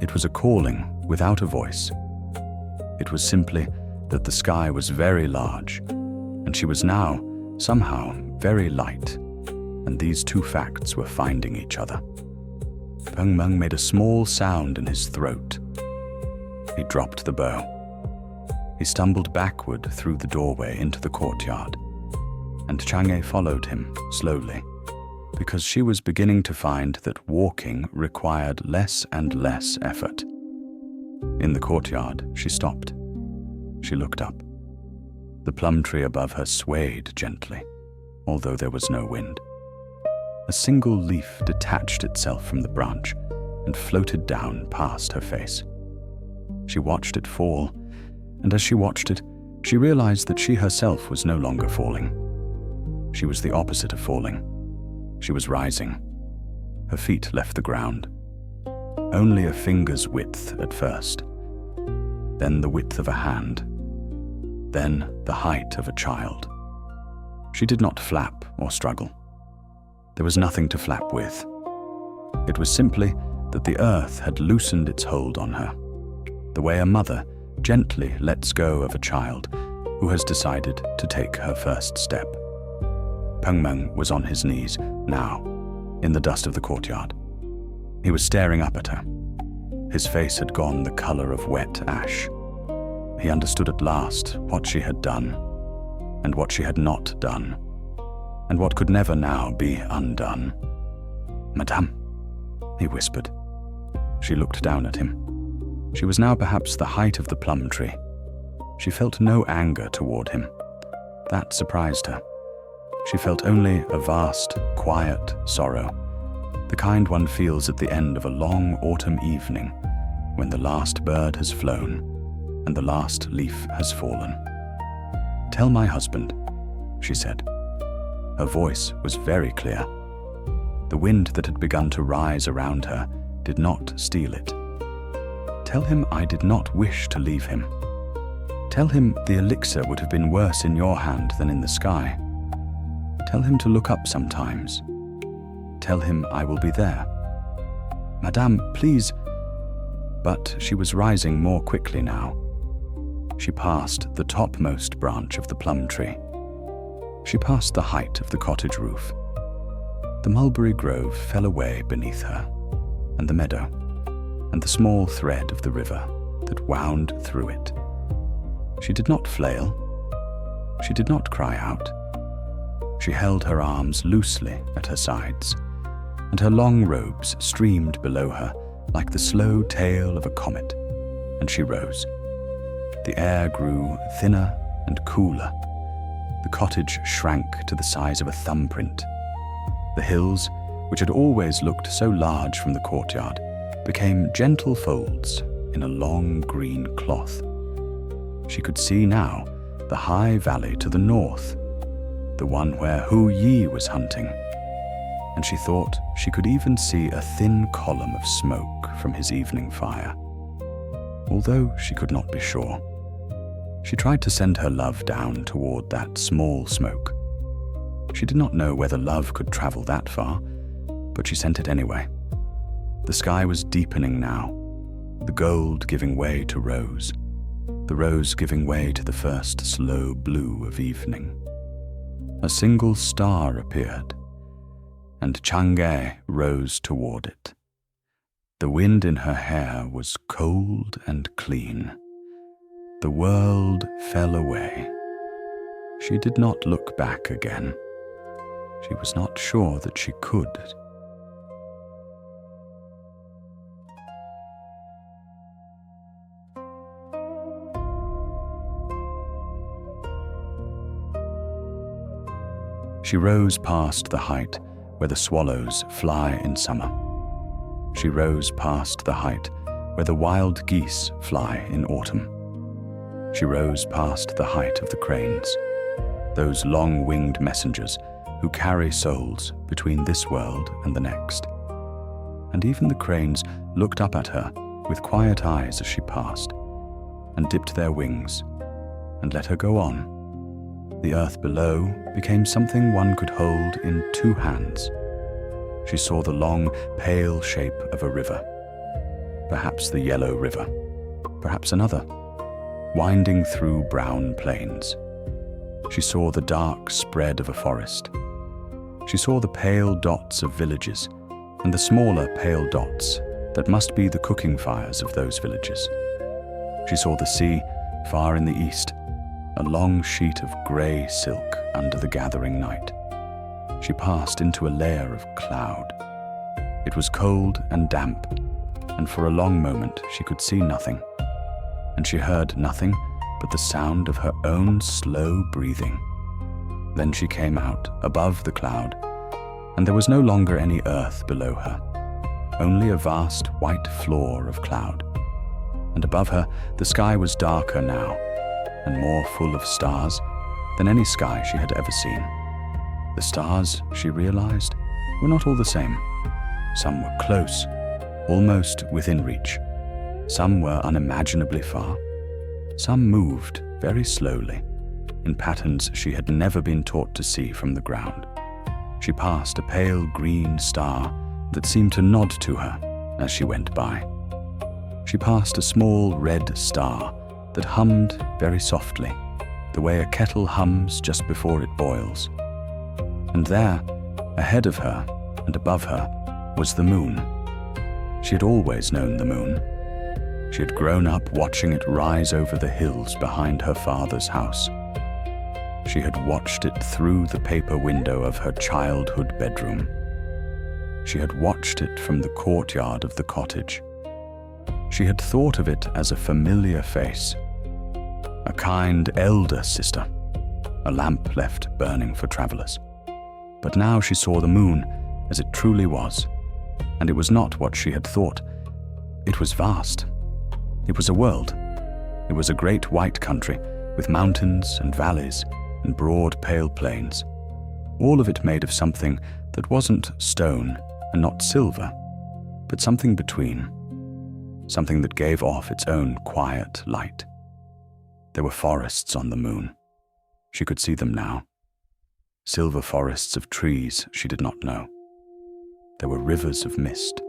It was a calling without a voice. It was simply that the sky was very large, and she was now, somehow, very light, and these two facts were finding each other. Meng made a small sound in his throat. He dropped the bow. He stumbled backward through the doorway into the courtyard, and Chang'e followed him slowly, because she was beginning to find that walking required less and less effort. In the courtyard, she stopped. She looked up. The plum tree above her swayed gently, although there was no wind. A single leaf detached itself from the branch and floated down past her face. She watched it fall, and as she watched it, she realized that she herself was no longer falling. She was the opposite of falling. She was rising. Her feet left the ground. Only a finger's width at first, then the width of a hand, then the height of a child. She did not flap or struggle. There was nothing to flap with. It was simply that the earth had loosened its hold on her, the way a mother gently lets go of a child who has decided to take her first step. Meng was on his knees now, in the dust of the courtyard. He was staring up at her. His face had gone the color of wet ash. He understood at last what she had done, and what she had not done, and what could never now be undone. "Madame," he whispered. She looked down at him. She was now perhaps the height of the plum tree. She felt no anger toward him. That surprised her. She felt only a vast, quiet sorrow, the kind one feels at the end of a long autumn evening when the last bird has flown and the last leaf has fallen. "Tell my husband," she said. Her voice was very clear. The wind that had begun to rise around her did not steal it. "Tell him I did not wish to leave him. Tell him the elixir would have been worse in your hand than in the sky. Tell him to look up sometimes. Tell him I will be there. Madame, please." But she was rising more quickly now. She passed the topmost branch of the plum tree. She passed the height of the cottage roof. The mulberry grove fell away beneath her, and the meadow, and the small thread of the river that wound through it. She did not flail. She did not cry out. She held her arms loosely at her sides, and her long robes streamed below her like the slow tail of a comet, and she rose. The air grew thinner and cooler. The cottage shrank to the size of a thumbprint. The hills, which had always looked so large from the courtyard, became gentle folds in a long green cloth. She could see now the high valley to the north, the one where Hu Yi was hunting, and she thought she could even see a thin column of smoke from his evening fire, although she could not be sure. She tried to send her love down toward that small smoke. She did not know whether love could travel that far, but she sent it anyway. The sky was deepening now, the gold giving way to rose, the rose giving way to the first slow blue of evening. A single star appeared, and Chang'e rose toward it. The wind in her hair was cold and clean. The world fell away. She did not look back again. She was not sure that she could. She rose past the height where the swallows fly in summer. She rose past the height where the wild geese fly in autumn. She rose past the height of the cranes, those long-winged messengers who carry souls between this world and the next. And even the cranes looked up at her with quiet eyes as she passed, and dipped their wings, and let her go on. The earth below became something one could hold in two hands. She saw the long, pale shape of a river, perhaps the Yellow River, perhaps another, winding through brown plains. She saw the dark spread of a forest. She saw the pale dots of villages, and the smaller pale dots that must be the cooking fires of those villages. She saw the sea far in the east, a long sheet of grey silk under the gathering night. She passed into a layer of cloud. It was cold and damp, and for a long moment she could see nothing, and she heard nothing but the sound of her own slow breathing. Then she came out above the cloud, and there was no longer any earth below her, only a vast white floor of cloud. And above her, the sky was darker now, and more full of stars than any sky she had ever seen. The stars, she realized, were not all the same. Some were close, almost within reach. Some were unimaginably far. Some moved very slowly, in patterns she had never been taught to see from the ground. She passed a pale green star that seemed to nod to her as she went by. She passed a small red star that hummed very softly, the way a kettle hums just before it boils. And there, ahead of her and above her, was the moon. She had always known the moon. She had grown up watching it rise over the hills behind her father's house. She had watched it through the paper window of her childhood bedroom. She had watched it from the courtyard of the cottage. She had thought of it as a familiar face, a kind elder sister, a lamp left burning for travelers. But now she saw the moon as it truly was, and it was not what she had thought. It was vast. It was a world. It was a great white country with mountains and valleys and broad pale plains, all of it made of something that wasn't stone and not silver, but something between, something that gave off its own quiet light. There were forests on the moon. She could see them now. Silver forests of trees she did not know. There were rivers of mist.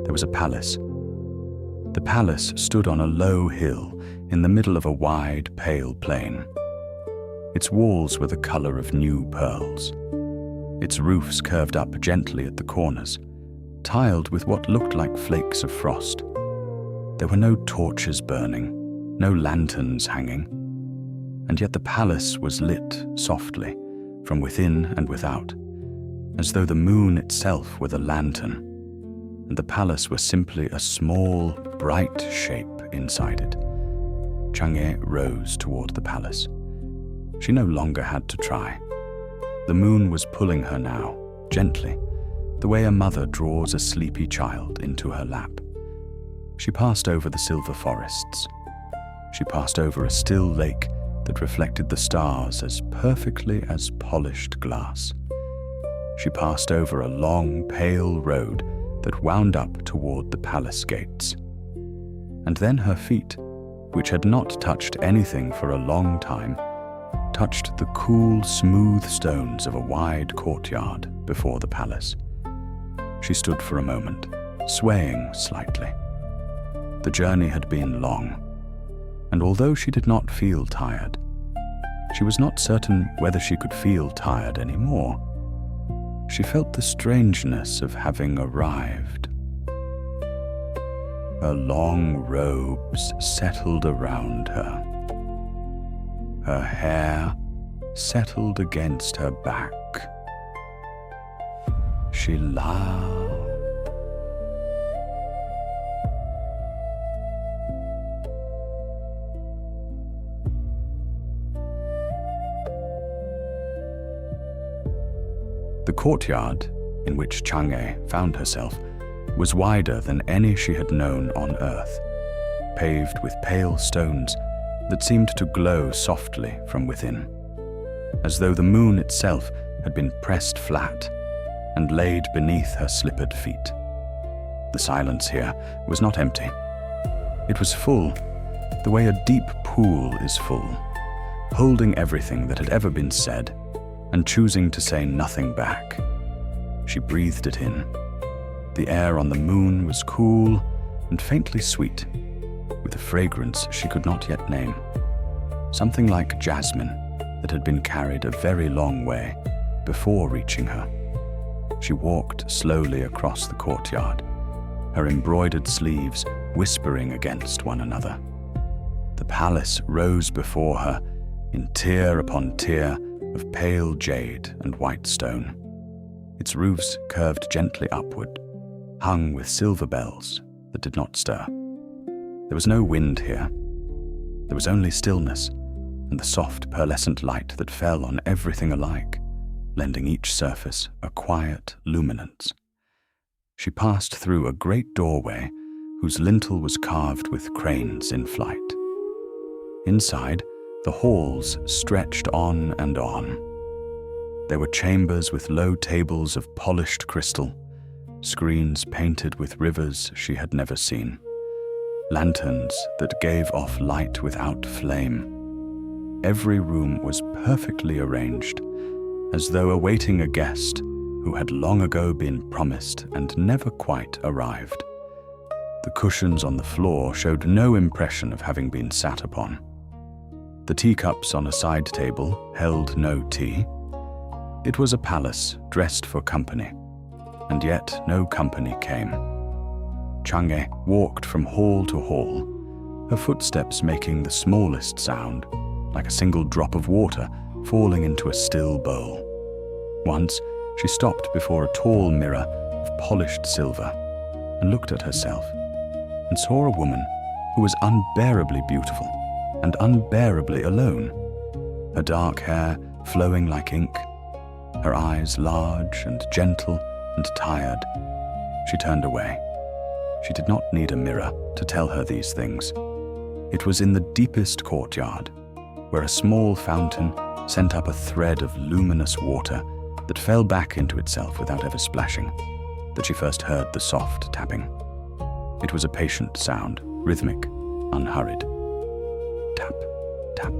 There was a palace. The palace stood on a low hill in the middle of a wide, pale plain. Its walls were the color of new pearls. Its roofs curved up gently at the corners, tiled with what looked like flakes of frost. There were no torches burning, no lanterns hanging, and yet the palace was lit softly from within and without, as though the moon itself were the lantern, and the palace were simply a small, bright shape inside it. Chang'e rose toward the palace. She no longer had to try. The moon was pulling her now, gently, the way a mother draws a sleepy child into her lap. She passed over the silver forests. She passed over a still lake that reflected the stars as perfectly as polished glass. She passed over a long, pale road that wound up toward the palace gates. And then her feet, which had not touched anything for a long time, touched the cool, smooth stones of a wide courtyard before the palace. She stood for a moment, swaying slightly. The journey had been long, and although she did not feel tired, she was not certain whether she could feel tired anymore. She felt the strangeness of having arrived. Her long robes settled around her. Her hair settled against her back. She laughed. The courtyard in which Chang'e found herself was wider than any she had known on earth, paved with pale stones that seemed to glow softly from within, as though the moon itself had been pressed flat and laid beneath her slippered feet. The silence here was not empty. It was full, the way a deep pool is full, holding everything that had ever been said and choosing to say nothing back. She breathed it in. The air on the moon was cool and faintly sweet, with a fragrance she could not yet name, something like jasmine that had been carried a very long way before reaching her. She walked slowly across the courtyard, her embroidered sleeves whispering against one another. The palace rose before her in tier upon tier of pale jade and white stone. Its roofs curved gently upward, hung with silver bells that did not stir. There was no wind here. There was only stillness and the soft pearlescent light that fell on everything alike, lending each surface a quiet luminance. She passed through a great doorway whose lintel was carved with cranes in flight. Inside, the halls stretched on and on. There were chambers with low tables of polished crystal, screens painted with rivers she had never seen, lanterns that gave off light without flame. Every room was perfectly arranged, as though awaiting a guest who had long ago been promised and never quite arrived. The cushions on the floor showed no impression of having been sat upon. The teacups on a side table held no tea. It was a palace dressed for company, and yet no company came. Chang'e walked from hall to hall, her footsteps making the smallest sound, like a single drop of water falling into a still bowl. Once, she stopped before a tall mirror of polished silver and looked at herself, and saw a woman who was unbearably beautiful and unbearably alone, her dark hair flowing like ink, her eyes large and gentle and tired. She turned away. She did not need a mirror to tell her these things. It was in the deepest courtyard, where a small fountain sent up a thread of luminous water that fell back into itself without ever splashing, that she first heard the soft tapping. It was a patient sound, rhythmic, unhurried. Tap, tap,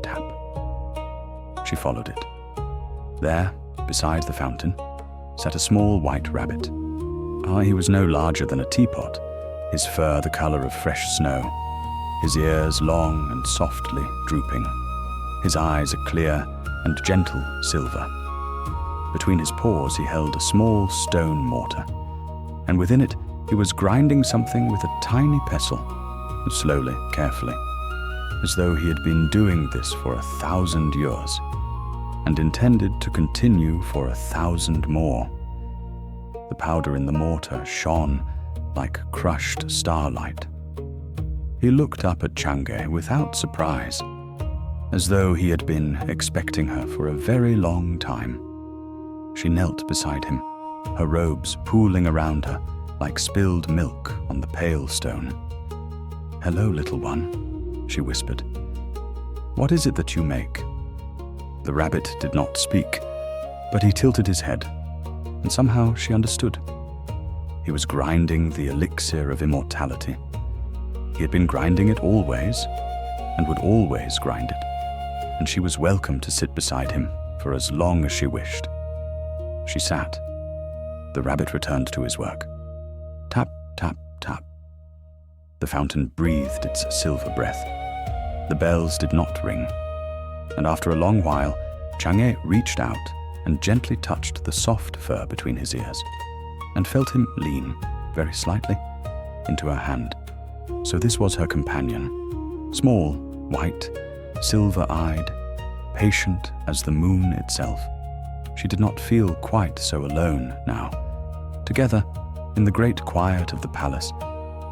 tap. She followed it. There, beside the fountain, sat a small white rabbit. He was no larger than a teapot, his fur the color of fresh snow, his ears long and softly drooping, his eyes a clear and gentle silver. Between his paws he held a small stone mortar, and within it he was grinding something with a tiny pestle, slowly, carefully, as though he had been doing this for 1,000 years, and intended to continue for 1,000 more. The powder in the mortar shone like crushed starlight. He looked up at Chang'e without surprise, as though he had been expecting her for a very long time. She knelt beside him, her robes pooling around her like spilled milk on the pale stone. "Hello, little one," she whispered. "What is it that you make?" The rabbit did not speak, but he tilted his head, and somehow she understood. He was grinding the elixir of immortality. He had been grinding it always, and would always grind it, and she was welcome to sit beside him for as long as she wished. She sat. The rabbit returned to his work. Tap, tap, tap. The fountain breathed its silver breath. The bells did not ring, and after a long while, Chang'e reached out and gently touched the soft fur between his ears, and felt him lean, very slightly, into her hand. So this was her companion, small, white, silver-eyed, patient as the moon itself. She did not feel quite so alone now. Together, in the great quiet of the palace,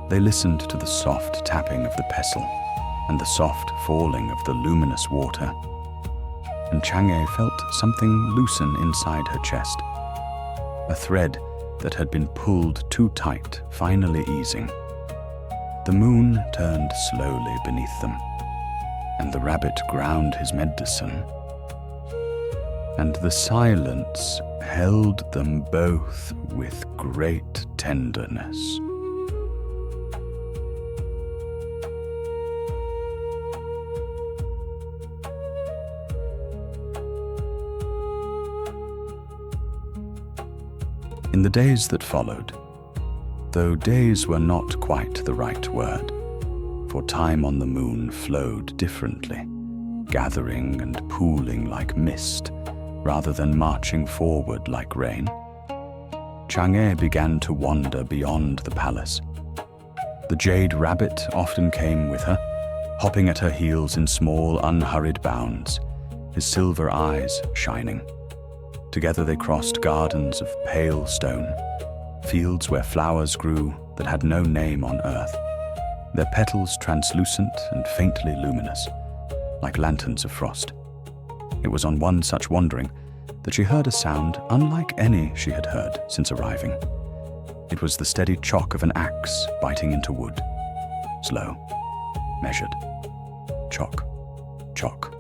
they listened to the soft tapping of the pestle and the soft falling of the luminous water. And Chang'e felt something loosen inside her chest, a thread that had been pulled too tight finally easing. The moon turned slowly beneath them, and the rabbit ground his medicine, and the silence held them both with great tenderness. In the days that followed, though days were not quite the right word, for time on the moon flowed differently, gathering and pooling like mist, rather than marching forward like rain. Chang'e began to wander beyond the palace. The jade rabbit often came with her, hopping at her heels in small, unhurried bounds, his silver eyes shining. Together they crossed gardens of pale stone, fields where flowers grew that had no name on earth, their petals translucent and faintly luminous, like lanterns of frost. It was on one such wandering that she heard a sound unlike any she had heard since arriving. It was the steady chock of an axe biting into wood. Slow, measured. Chock, chock,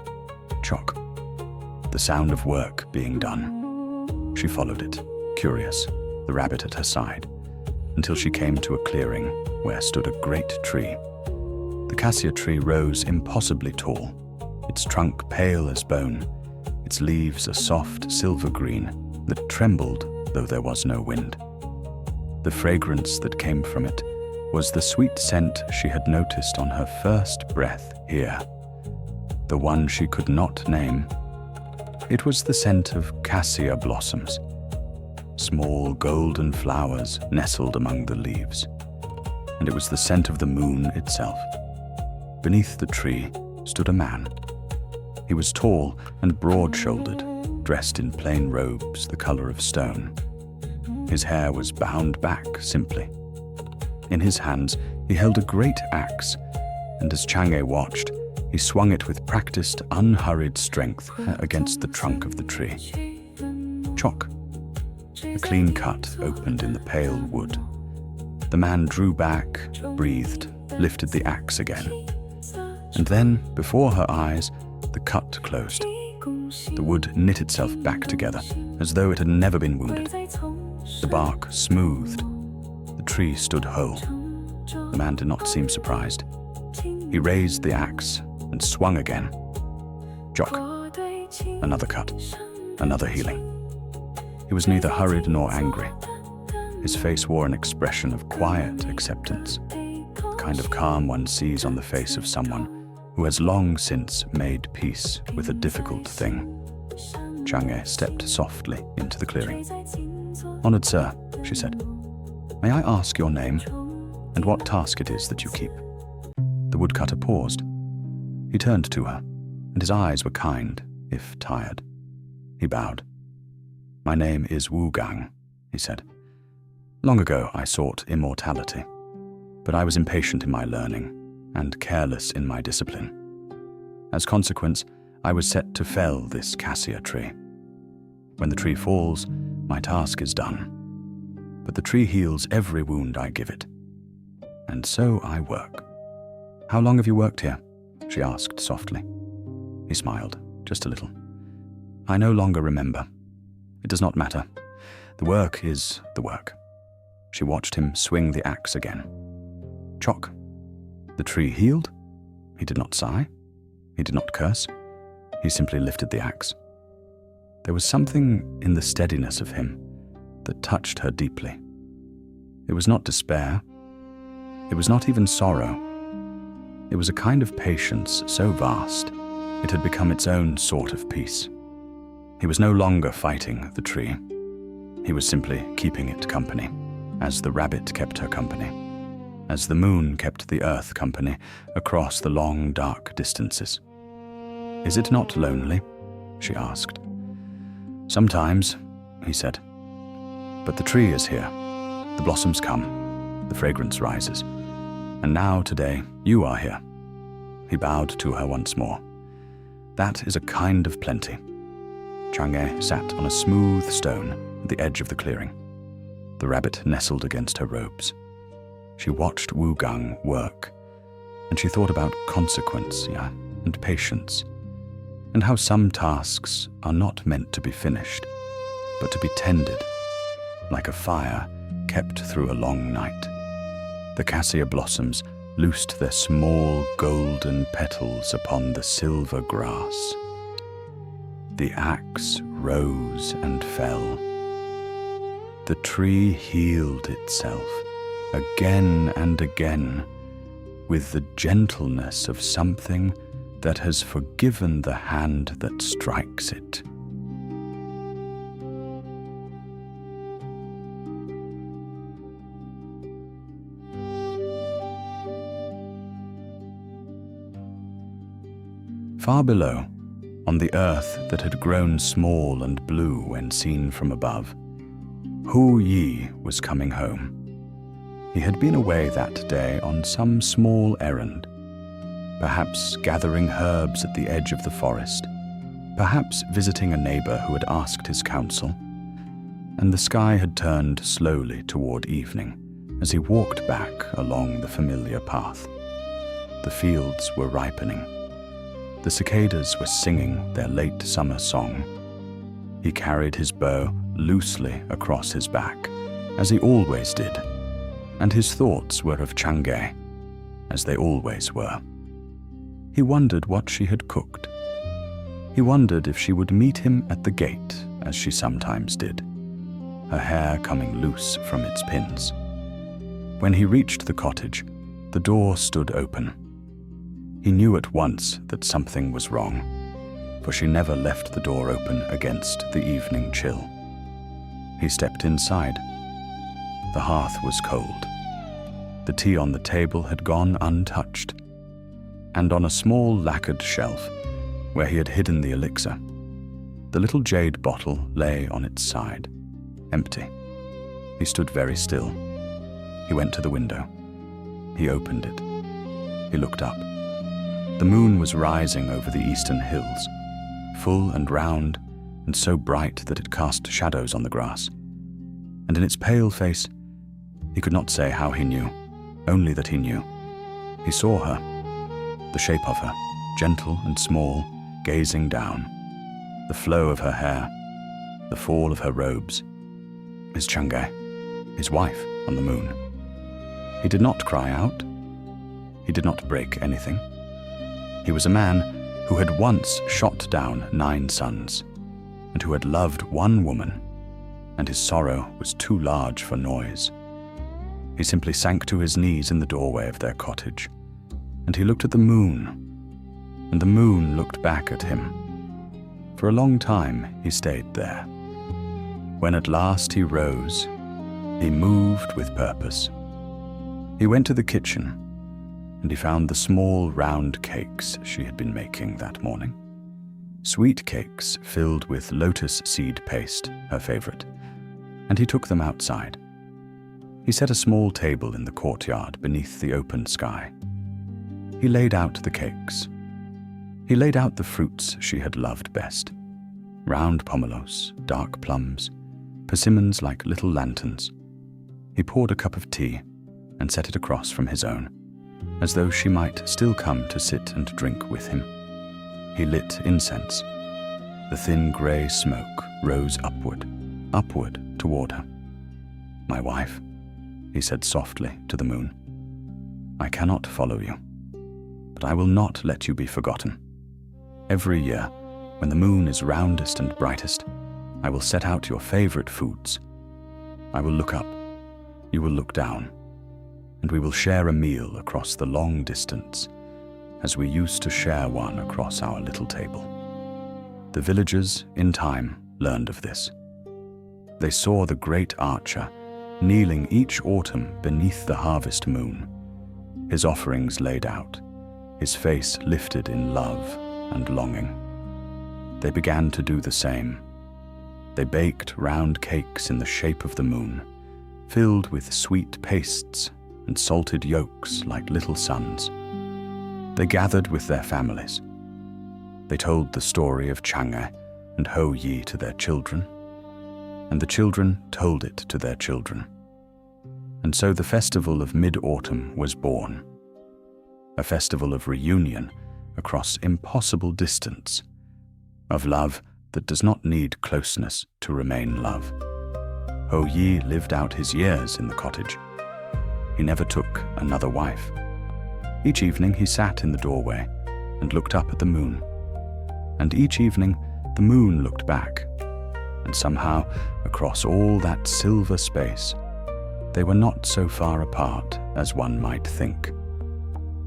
chock. The sound of work being done. She followed it, curious, the rabbit at her side, until she came to a clearing where stood a great tree. The cassia tree rose impossibly tall, its trunk pale as bone, its leaves a soft silver green that trembled though there was no wind. The fragrance that came from it was the sweet scent she had noticed on her first breath here, the one she could not name. It was the scent of cassia blossoms, small golden flowers nestled among the leaves, and it was the scent of the moon itself. Beneath the tree stood a man. He was tall and broad-shouldered, dressed in plain robes the color of stone. His hair was bound back simply. In his hands he held a great axe, and as Chang'e watched, he swung it with practiced, unhurried strength against the trunk of the tree. Chock! A clean cut opened in the pale wood. The man drew back, breathed, lifted the axe again. And then, before her eyes, the cut closed. The wood knit itself back together, as though it had never been wounded. The bark smoothed. The tree stood whole. The man did not seem surprised. He raised the axe and swung again. Jock. Another cut. Another healing. He was neither hurried nor angry. His face wore an expression of quiet acceptance, the kind of calm one sees on the face of someone who has long since made peace with a difficult thing. Chang'e stepped softly into the clearing. "Honored sir," she said, "may I ask your name and what task it is that you keep?" The woodcutter paused. He turned to her, and his eyes were kind, if tired. He bowed. "My name is Wu Gang," he said. "Long ago I sought immortality, but I was impatient in my learning and careless in my discipline. As consequence, I was set to fell this cassia tree. When the tree falls, my task is done. But the tree heals every wound I give it. And so I work." "How long have you worked here?" she asked softly. He smiled, just a little. "I no longer remember. It does not matter. The work is the work." She watched him swing the axe again. Chock. The tree healed? He did not sigh. He did not curse. He simply lifted the axe. There was something in the steadiness of him that touched her deeply. It was not despair. It was not even sorrow. It was a kind of patience so vast, it had become its own sort of peace. He was no longer fighting the tree. He was simply keeping it company, as the rabbit kept her company, as the moon kept the earth company across the long, dark distances. "Is it not lonely?" she asked. "Sometimes," he said. "But the tree is here. The blossoms come. The fragrance rises. And now, today, you are here." He bowed to her once more. "That is a kind of plenty." Chang'e sat on a smooth stone at the edge of the clearing. The rabbit nestled against her robes. She watched Wu Gang work, and she thought about consequence, and patience, and how some tasks are not meant to be finished, but to be tended, like a fire kept through a long night. The cassia blossoms loosed their small golden petals upon the silver grass. The axe rose and fell. The tree healed itself again and again with the gentleness of something that has forgiven the hand that strikes it. Far below, on the earth that had grown small and blue when seen from above, Hou Yi was coming home. He had been away that day on some small errand, perhaps gathering herbs at the edge of the forest, perhaps visiting a neighbor who had asked his counsel, and the sky had turned slowly toward evening as he walked back along the familiar path. The fields were ripening. The cicadas were singing their late summer song. He carried his bow loosely across his back, as he always did, and his thoughts were of Chang'e, as they always were. He wondered what she had cooked. He wondered if she would meet him at the gate, as she sometimes did, her hair coming loose from its pins. When he reached the cottage, the door stood open. He knew at once that something was wrong, for she never left the door open against the evening chill. He stepped inside. The hearth was cold. The tea on the table had gone untouched, and on a small lacquered shelf, where he had hidden the elixir, the little jade bottle lay on its side, empty. He stood very still. He went to the window. He opened it. He looked up. The moon was rising over the eastern hills, full and round, and so bright that it cast shadows on the grass. And in its pale face, he could not say how he knew, only that he knew. He saw her, the shape of her, gentle and small, gazing down, the flow of her hair, the fall of her robes. His Chang'e, his wife on the moon. He did not cry out. He did not break anything. He was a man who had once shot down 9 sons, and who had loved one woman, and his sorrow was too large for noise. He simply sank to his knees in the doorway of their cottage, and he looked at the moon, and the moon looked back at him. For a long time he stayed there. When at last he rose, he moved with purpose. He went to the kitchen, and he found the small round cakes she had been making that morning. Sweet cakes filled with lotus seed paste, her favorite, and he took them outside. He set a small table in the courtyard beneath the open sky. He laid out the cakes. He laid out the fruits she had loved best. Round pomelos, dark plums, persimmons like little lanterns. He poured a cup of tea and set it across from his own, as though she might still come to sit and drink with him. He lit incense. The thin grey smoke rose upward toward her. "My wife," he said softly to the moon, "I cannot follow you, but I will not let you be forgotten. Every year, when the moon is roundest and brightest, I will set out your favorite foods. I will look up, you will look down, and we will share a meal across the long distance, as we used to share one across our little table." The villagers, in time, learned of this. They saw the great archer kneeling each autumn beneath the harvest moon, his offerings laid out, his face lifted in love and longing. They began to do the same. They baked round cakes in the shape of the moon, filled with sweet pastes and salted yolks like little sons. They gathered with their families. They told the story of Chang'e and Hou Yi to their children, and the children told it to their children. And so the festival of mid-autumn was born, a festival of reunion across impossible distance, of love that does not need closeness to remain love. Hou Yi lived out his years in the cottage. He never took another wife. Each evening he sat in the doorway and looked up at the moon. And each evening the moon looked back, and somehow across all that silver space, they were not so far apart as one might think.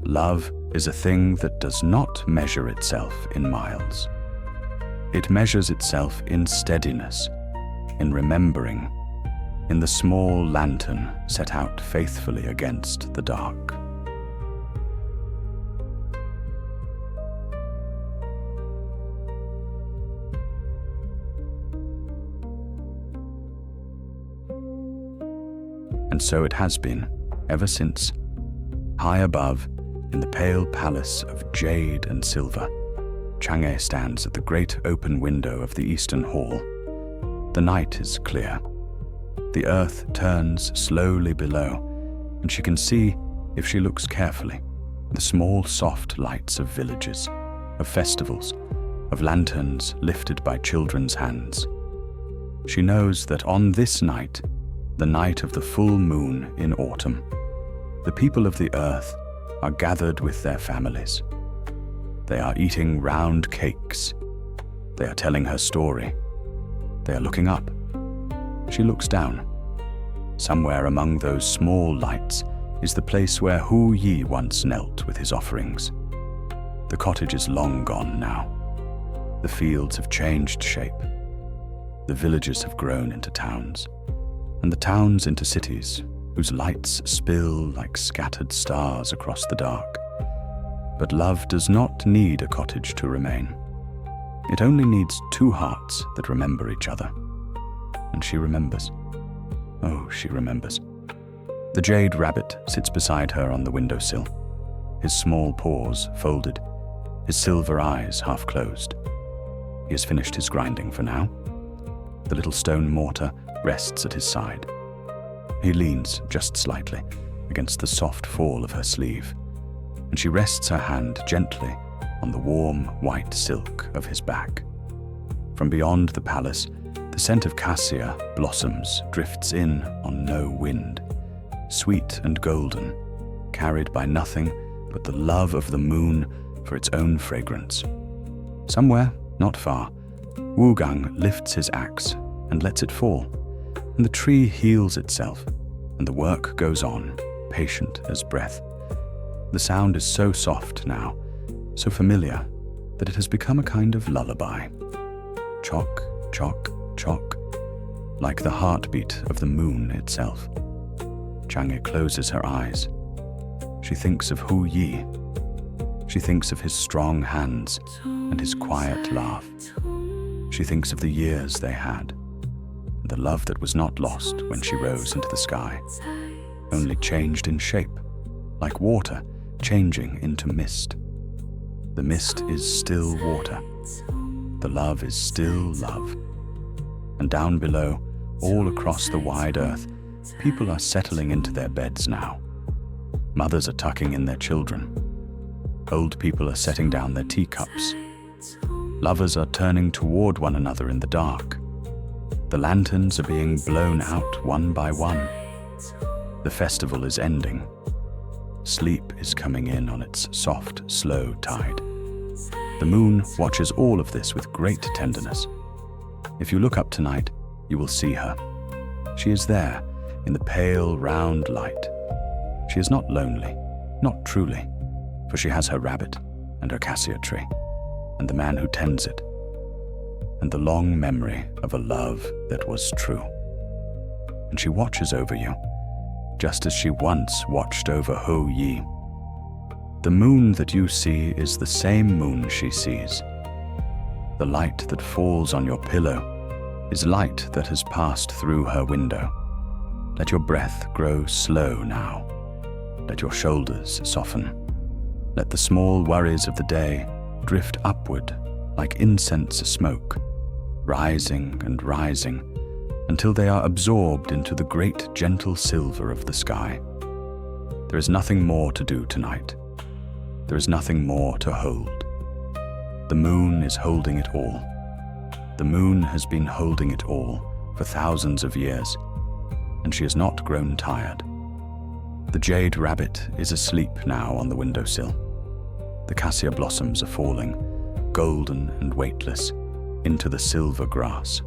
Love is a thing that does not measure itself in miles. It measures itself in steadiness, in remembering, in the small lantern set out faithfully against the dark. And so it has been, ever since. High above, in the pale palace of jade and silver, Chang'e stands at the great open window of the eastern hall. The night is clear. The earth turns slowly below, and she can see, if she looks carefully, the small soft lights of villages, of festivals, of lanterns lifted by children's hands. She knows that on this night, the night of the full moon in autumn, the people of the earth are gathered with their families. They are eating round cakes. They are telling her story. They are looking up. She looks down. Somewhere among those small lights is the place where Hu Yi once knelt with his offerings. The cottage is long gone now. The fields have changed shape. The villages have grown into towns, and the towns into cities whose lights spill like scattered stars across the dark. But love does not need a cottage to remain. It only needs two hearts that remember each other. And she remembers. Oh, she remembers. The jade rabbit sits beside her on the windowsill, his small paws folded, his silver eyes half closed. He has finished his grinding for now. The little stone mortar rests at his side. He leans just slightly against the soft fall of her sleeve, and she rests her hand gently on the warm white silk of his back. From beyond the palace, the scent of cassia blossoms drifts in on no wind, sweet and golden, carried by nothing but the love of the moon for its own fragrance. Somewhere, not far, Wu Gang lifts his axe and lets it fall, and the tree heals itself, and the work goes on, patient as breath. The sound is so soft now, so familiar, that it has become a kind of lullaby. Chock, chock, chock, like the heartbeat of the moon itself. Chang'e closes her eyes. She thinks of Hu Yi. She thinks of his strong hands and his quiet laugh. She thinks of the years they had, and the love that was not lost when she rose into the sky, only changed in shape, like water changing into mist. The mist is still water. The love is still love. And down below, all across the wide earth, people are settling into their beds now. Mothers are tucking in their children. Old people are setting down their teacups. Lovers are turning toward one another in the dark. The lanterns are being blown out one by one. The festival is ending. Sleep is coming in on its soft, slow tide. The moon watches all of this with great tenderness. If you look up tonight, you will see her. She is there, in the pale, round light. She is not lonely, not truly, for she has her rabbit and her cassia tree, and the man who tends it, and the long memory of a love that was true. And she watches over you, just as she once watched over Hu Yi. The moon that you see is the same moon she sees. The light that falls on your pillow is light that has passed through her window. Let your breath grow slow now. Let your shoulders soften. Let the small worries of the day drift upward like incense smoke, rising and rising until they are absorbed into the great gentle silver of the sky. There is nothing more to do tonight. There is nothing more to hold. The moon is holding it all. The moon has been holding it all for thousands of years, and she has not grown tired. The jade rabbit is asleep now on the windowsill. The cassia blossoms are falling, golden and weightless, into the silver grass.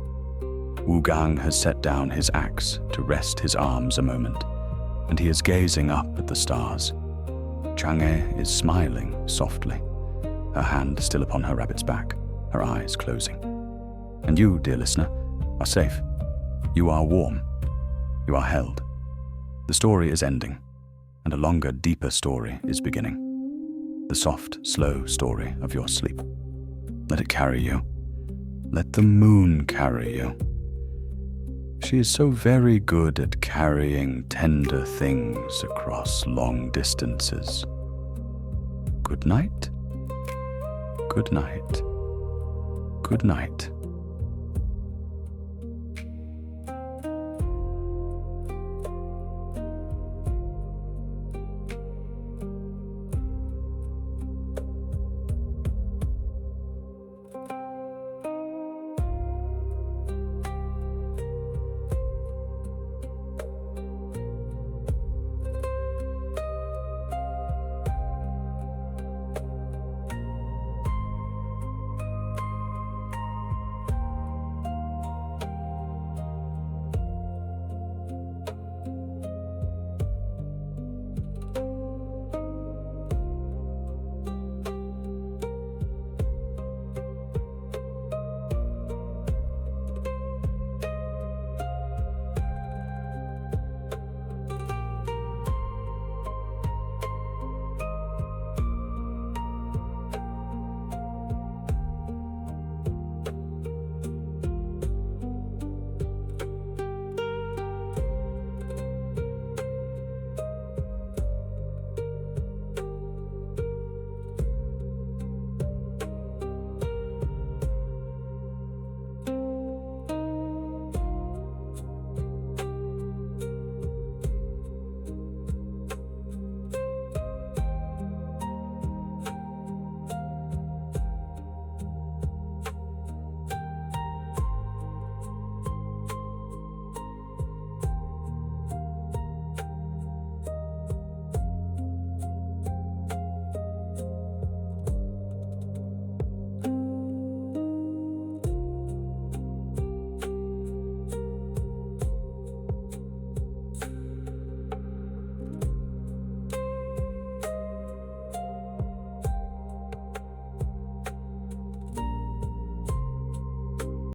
Wu Gang has set down his axe to rest his arms a moment, and he is gazing up at the stars. Chang'e is smiling softly, her hand still upon her rabbit's back, her eyes closing. And you, dear listener, are safe. You are warm. You are held. The story is ending, and a longer, deeper story is beginning. The soft, slow story of your sleep. Let it carry you. Let the moon carry you. She is so very good at carrying tender things across long distances. Good night. Good night. Good night.